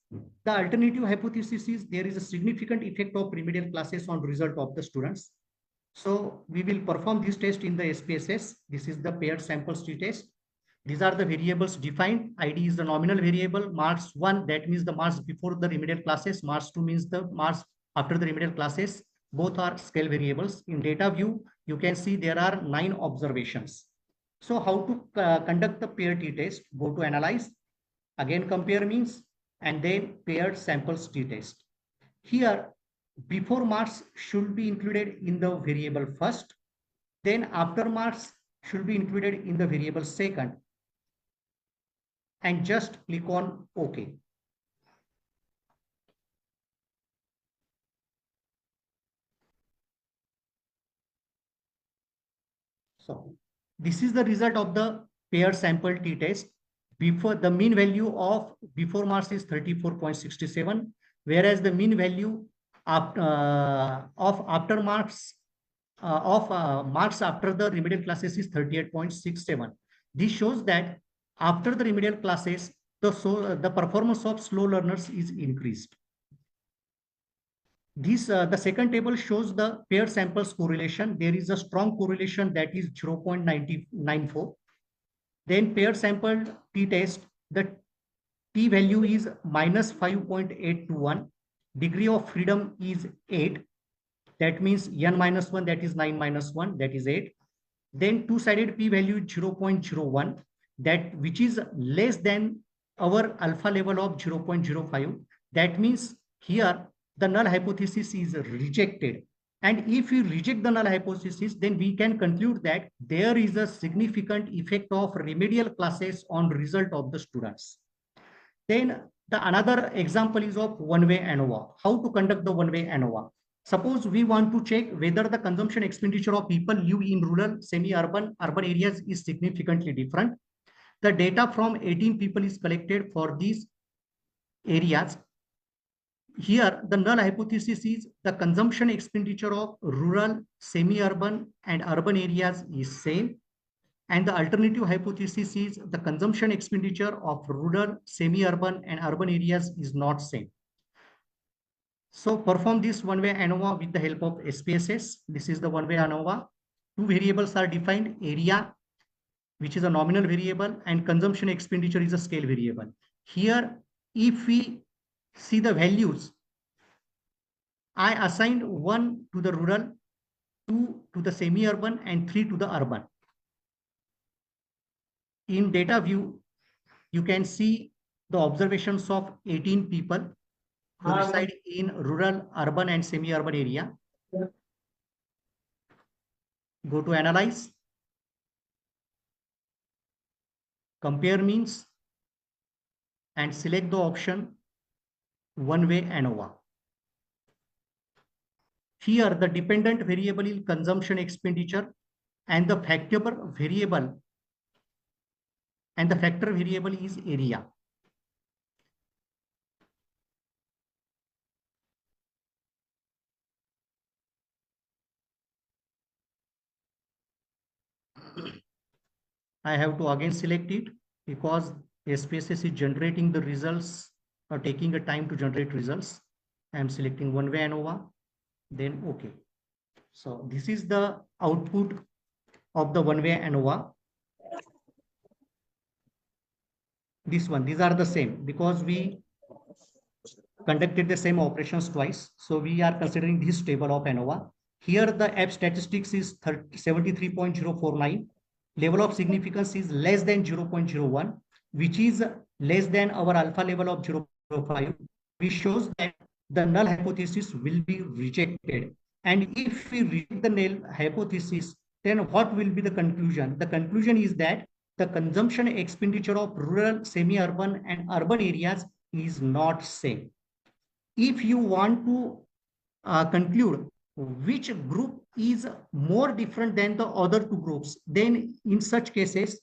Speaker 1: The alternative hypothesis is there is a significant effect of remedial classes on result of the students. So we will perform this test in the SPSS. This is the paired samples t-test. These are the variables defined. ID is the nominal variable. Marks 1, that means the marks before the remedial classes. Marks 2 means the marks after the remedial classes. Both are scale variables. In data view, you can see there are 9 observations. So how to conduct the pair t-test? Go to analyze, again compare means, and then paired samples t-test. Here, before marks should be included in the variable first, then after marks should be included in the variable second, and just click on OK. So this is the result of the pair sample t-test. Before the mean value of before marks is 34.67, whereas the mean value of after marks marks after the remedial classes is 38.67. This shows that after the remedial classes, the performance of slow learners is increased. This the second table shows the pair samples correlation. There is a strong correlation, that is 0.994. Then pair sample t-test, the t value is minus 5.821. Degree of freedom is 8. That means n minus 1, that is 9 minus 1, that is 8. Then two-sided p-value is 0.01, that which is less than our alpha level of 0.05. That means here the null hypothesis is rejected. And if we reject the null hypothesis, then we can conclude that there is a significant effect of remedial classes on result of the students. Then the another example is of one-way ANOVA. How to conduct the one-way ANOVA? Suppose we want to check whether the consumption expenditure of people live in rural, semi-urban, urban areas is significantly different. The data from 18 people is collected for these areas. Here, the null hypothesis is the consumption expenditure of rural, semi-urban, and urban areas is same. And the alternative hypothesis is the consumption expenditure of rural, semi-urban, and urban areas is not same. So perform this one-way ANOVA with the help of SPSS. This is the one-way ANOVA. Two variables are defined: area, which is a nominal variable, and consumption expenditure is a scale variable. Here, if we see the values, I assigned 1 to the rural, 2 to the semi-urban, and 3 to the urban. In data view, you can see the observations of 18 people who reside in rural, urban, and semi-urban area. Go to analyze, compare means, and select the option one-way ANOVA. Here, the dependent variable is consumption expenditure, and the factor variable is area. I have to again select it because SPSS is generating the results or taking a time to generate results. I am selecting one-way ANOVA, then OK. So this is the output of the one-way ANOVA. This one, these are the same because we conducted the same operations twice. So we are considering this table of ANOVA. Here the F statistics is 73.049. Level of significance is less than 0.01, which is less than our alpha level of 0.05, which shows that the null hypothesis will be rejected. And if we reject the null hypothesis, then what will be the conclusion? The conclusion is that the consumption expenditure of rural, semi-urban, and urban areas is not same. If you want to conclude which group is more different than the other two groups, then in such cases,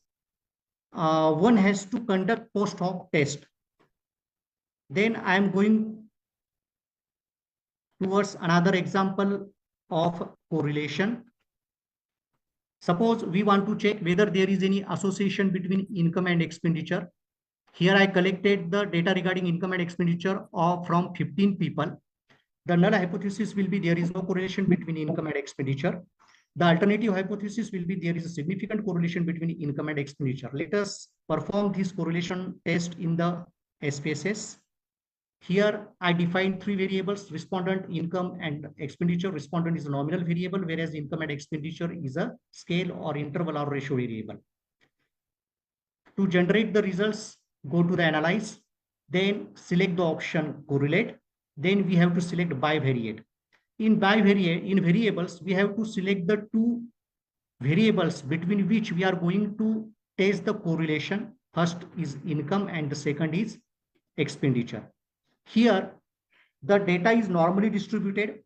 Speaker 1: one has to conduct post hoc test. Then I am going towards another example of correlation. Suppose we want to check whether there is any association between income and expenditure. Here I collected the data regarding income and expenditure from 15 people. The null hypothesis will be there is no correlation between income and expenditure. The alternative hypothesis will be there is a significant correlation between income and expenditure. Let us perform this correlation test in the SPSS. Here I defined three variables: respondent, income, and expenditure. Respondent is a nominal variable, whereas income and expenditure is a scale or interval or ratio variable. To generate the results, go to the analyze, then select the option correlate. Then we have to select bivariate. In variables, we have to select the two variables between which we are going to test the correlation. First is income and the second is expenditure. Here, the data is normally distributed.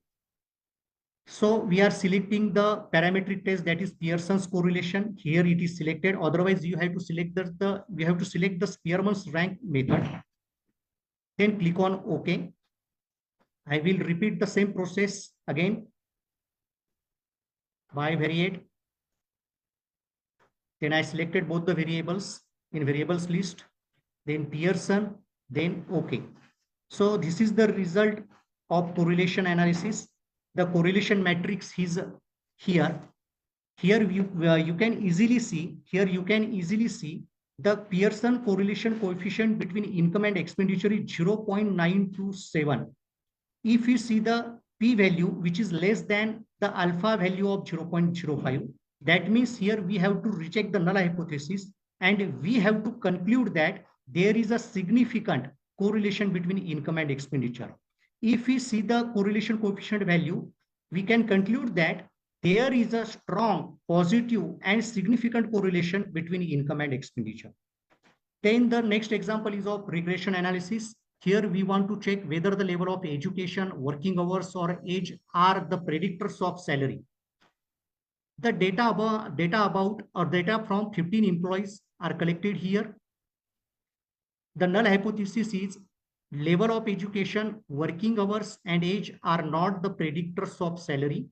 Speaker 1: So we are selecting the parametric test, that is Pearson's correlation. Here it is selected. Otherwise, you have to select the Spearman's rank method. Then click on OK. I will repeat the same process again. Bivariate. Then I selected both the variables in variables list. Then Pearson. Then OK. So this is the result of correlation analysis. The correlation matrix is here. Here you can easily see. Here you can easily see the Pearson correlation coefficient between income and expenditure is 0.927. If you see the p-value, which is less than the alpha value of 0.05, that means here we have to reject the null hypothesis and we have to conclude that there is a significant correlation between income and expenditure. If we see the correlation coefficient value, we can conclude that there is a strong, positive, and significant correlation between income and expenditure. Then the next example is of regression analysis. Here we want to check whether the level of education, working hours, or age are the predictors of salary. The data from 15 employees are collected here. The null hypothesis is level of education, working hours, and age are not the predictors of salary.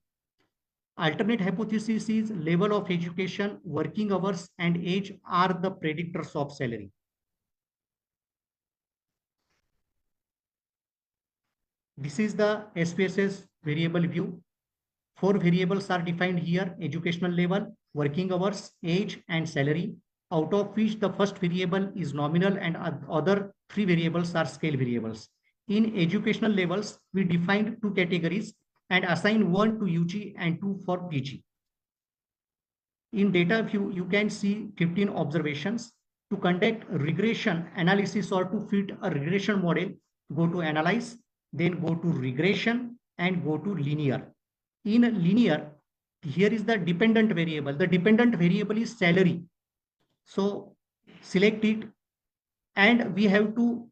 Speaker 1: Alternate hypothesis is level of education, working hours, and age are the predictors of salary. This is the SPSS variable view. 4 variables are defined here: educational level, working hours, age, and salary, out of which the first variable is nominal and other 3 variables are scale variables. In educational levels, we defined 2 categories and assign 1 to UG and 2 for PG. In data view, you can see 15 observations. To conduct regression analysis or to fit a regression model, go to analyze, then go to regression and go to linear. In linear, here is the dependent variable. The dependent variable is salary. So select it and we have to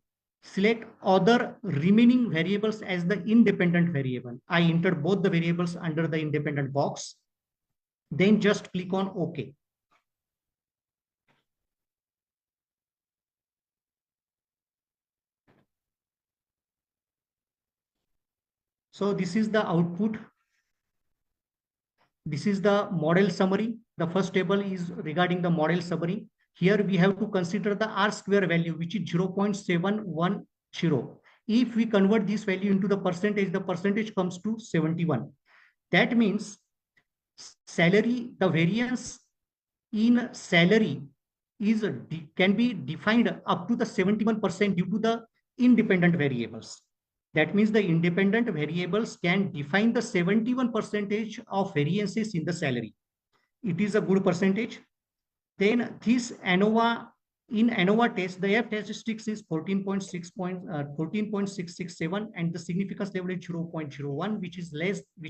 Speaker 1: select other remaining variables as the independent variable. I entered both the variables under the independent box. Then just click on OK. So this is the output. This is the model summary. The first table is regarding the model summary. Here we have to consider the R square value, which is 0.710. If we convert this value into the percentage comes to 71. That means salary, the variance in salary can be defined up to the 71% due to the independent variables. That means the independent variables can define the 71% of variances in the salary. It is a good percentage. Then this ANOVA, in ANOVA test, the F statistics is 14.667 and the significance level is 0.01, which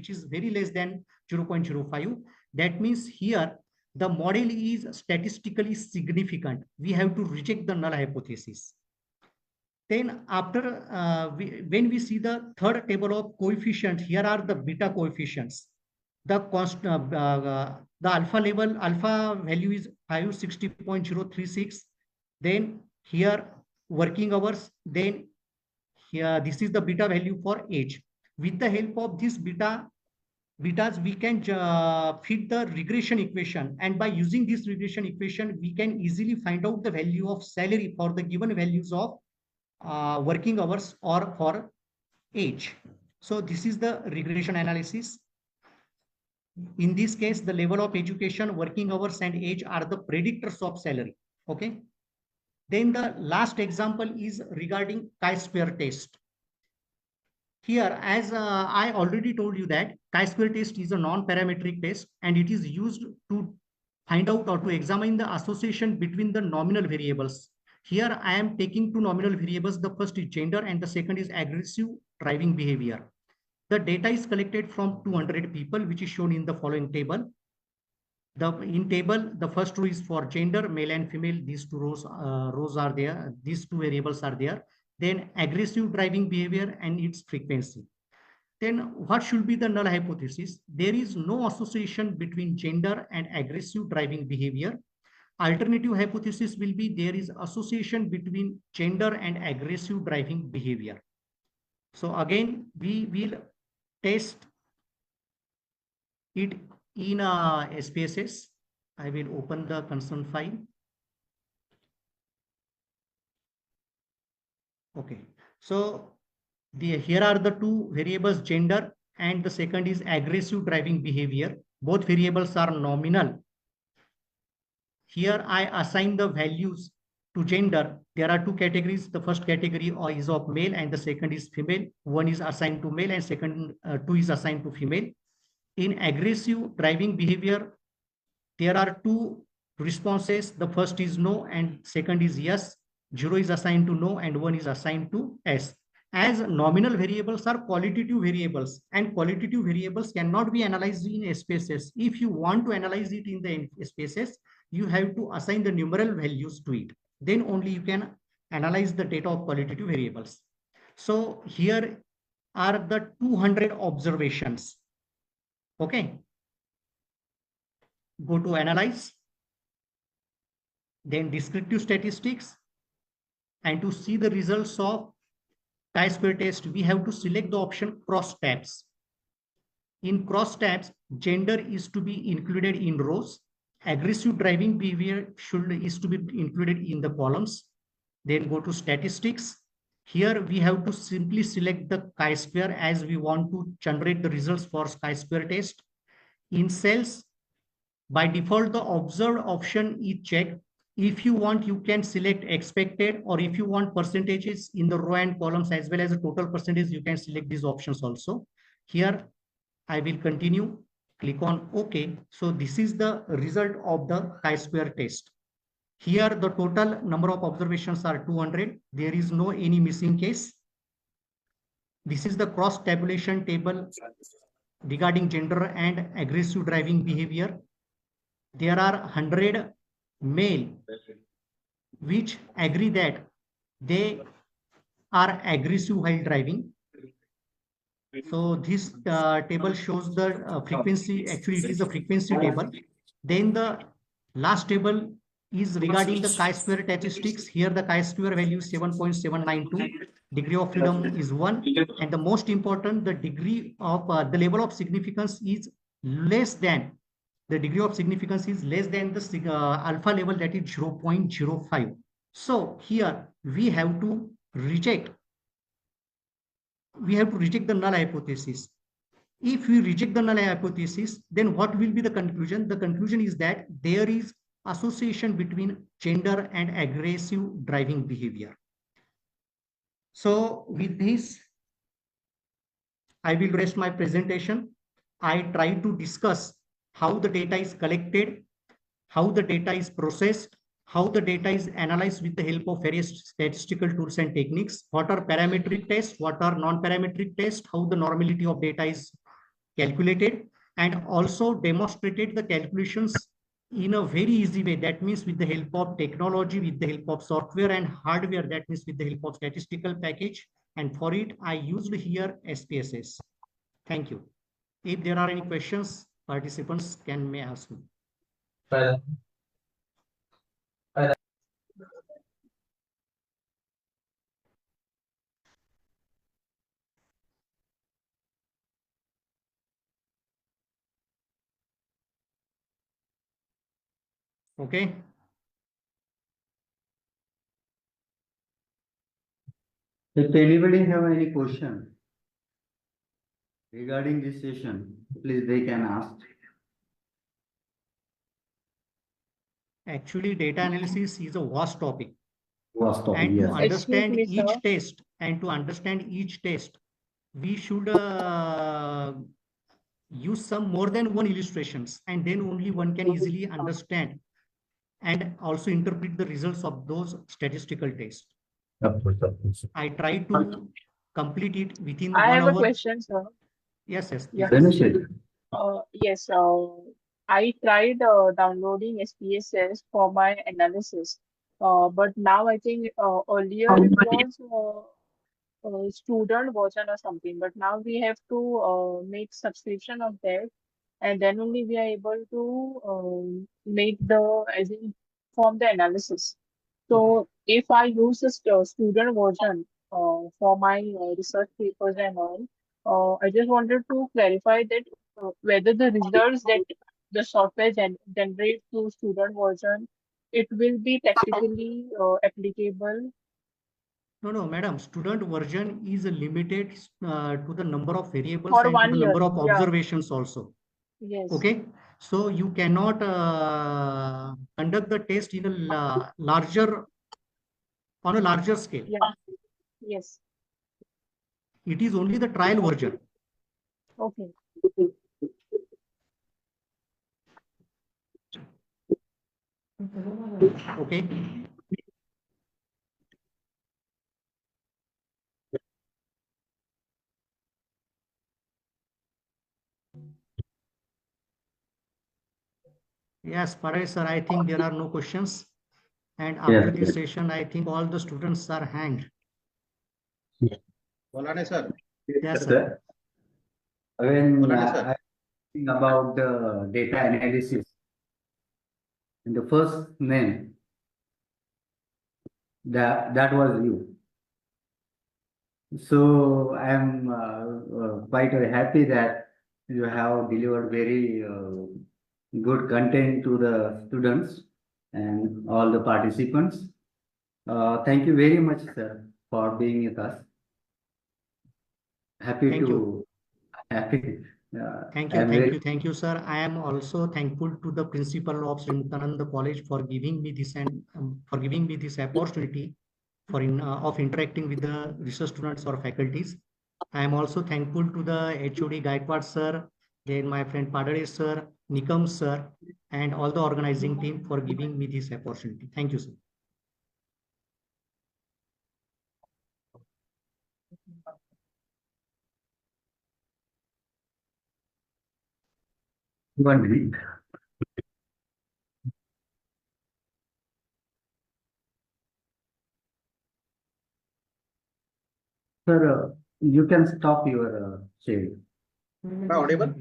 Speaker 1: is very less than 0.05. That means here the model is statistically significant. We have to reject the null hypothesis. Then after, when we see the third table of coefficients, here are the beta coefficients. The alpha value is 560.036. Then here working hours. Then here this is the beta value for age. With the help of this betas, we can fit the regression equation, and by using this regression equation, we can easily find out the value of salary for the given values of working hours or for age. So this is the regression analysis. In this case, the level of education, working hours, and age are the predictors of salary. Okay. Then the last example is regarding chi-square test. Here, as I already told you that chi-square test is a non-parametric test and it is used to find out or to examine the association between the nominal variables. Here I am taking two nominal variables. The first is gender and the second is aggressive driving behavior. The data is collected from 200 people, which is shown in the following table. In table, the first row is for gender, male and female. These two rows are there. These two variables are there. Then aggressive driving behavior and its frequency. Then what should be the null hypothesis? There is no association between gender and aggressive driving behavior. Alternative hypothesis will be there is association between gender and aggressive driving behavior. So again, we will test it in SPSS. I will open the concern file. Okay, so here are the two variables, gender and the second is aggressive driving behavior. Both variables are nominal. Here I assign the values to gender. There are two categories. The first category is of male and the second is female. One is assigned to male and second two is assigned to female. In aggressive driving behavior, there are two responses. The first is no and second is yes. 0 is assigned to no and 1 is assigned to yes. As nominal variables are qualitative variables and qualitative variables cannot be analyzed in SPSS. If you want to analyze it in the SPSS, you have to assign the numeral values to it. Then only you can analyze the data of qualitative variables. So here are the 200 observations. Okay. Go to analyze. Then descriptive statistics. And to see the results of chi-square test, we have to select the option cross tabs. In cross tabs, gender is to be included in rows. Aggressive driving behavior is to be included in the columns. Then go to statistics. Here we have to simply select the chi-square as we want to generate the results for chi-square test. In cells, by default, the observed option is checked. If you want, you can select expected, or if you want percentages in the row and columns as well as the total percentage, you can select these options also. Here, I will continue. Click on OK. So this is the result of the chi-square test. Here, the total number of observations are 200. There is no any missing case. This is the cross tabulation table regarding gender and aggressive driving behavior. There are 100 male which agree that they are aggressive while driving. So this table shows the frequency. Actually, it is a frequency table. Then the last table is regarding the chi-square statistics. Here the chi-square value is 7.792. Degree of freedom is 1. And the most important, the degree of the level of significance is less than the degree of significance is less than the alpha level, that is 0.05. So here we have to reject the null hypothesis. If we reject the null hypothesis, then what will be the conclusion? The conclusion is that there is association between gender and aggressive driving behavior. So with this, I will rest my presentation. I try to discuss how the data is collected, how the data is processed, how the data is analyzed with the help of various statistical tools and techniques, what are parametric tests, what are non-parametric tests, how the normality of data is calculated, and also demonstrated the calculations in a very easy way. That means with the help of technology, with the help of software and hardware, that means with the help of statistical package. And for it, I used here SPSS. Thank you. If there are any questions, participants may ask me. Okay.
Speaker 2: If anybody have any question regarding this session, please they can ask.
Speaker 1: Actually, data analysis is a vast topic.
Speaker 2: Was topic,
Speaker 1: And to
Speaker 2: yes.
Speaker 1: understand
Speaker 4: Excuse me,
Speaker 1: each test, we should use some more than one illustrations, and then only one can easily understand and also interpret the results of those statistical tests.
Speaker 2: Of course.
Speaker 1: I try to complete it within
Speaker 4: I
Speaker 1: 1
Speaker 4: have a
Speaker 1: hour.
Speaker 4: question, sir.
Speaker 1: Yes,
Speaker 4: Yeah.
Speaker 1: please.
Speaker 4: Yes, I tried downloading SPSS for my analysis, but now I think earlier it was student version or something, but now we have to make subscription of that, and then only we are able to make the as in perform the analysis. So if I use the student version for my research papers and all, I just wanted to clarify that whether the results that the software generates to student version, it will be practically applicable.
Speaker 1: No, madam. Student version is limited to the number of variables
Speaker 4: For
Speaker 1: and to the
Speaker 4: 1 year.
Speaker 1: number of
Speaker 4: Yeah.
Speaker 1: observations also.
Speaker 4: Yes.
Speaker 1: Okay. So you cannot conduct the test in a larger scale.
Speaker 4: Yeah. Yes.
Speaker 1: It is only the trial version.
Speaker 4: Okay.
Speaker 1: Okay. Yes, Paresh sir, I think there are no questions. And after this session, I think all the students are hanged.
Speaker 5: Sir.
Speaker 1: Yes, sir.
Speaker 2: When I think about the data analysis, in the first name, that was you. So I'm quite happy that you have delivered very good content to the students and all the participants. Thank you very much, sir, for being with us. Happy
Speaker 1: Thank
Speaker 2: to
Speaker 1: you.
Speaker 2: happy.
Speaker 1: Thank you, sir. I am also thankful to the principal of Srinithananda College for giving me this opportunity of interacting with the research students or faculties. I am also thankful to the HOD Gaikwad sir, then my friend Padare sir, Nikam sir, and all the organizing team for giving me this opportunity. Thank you, sir.
Speaker 2: One minute. Sir, you can stop your share.
Speaker 5: Am I audible?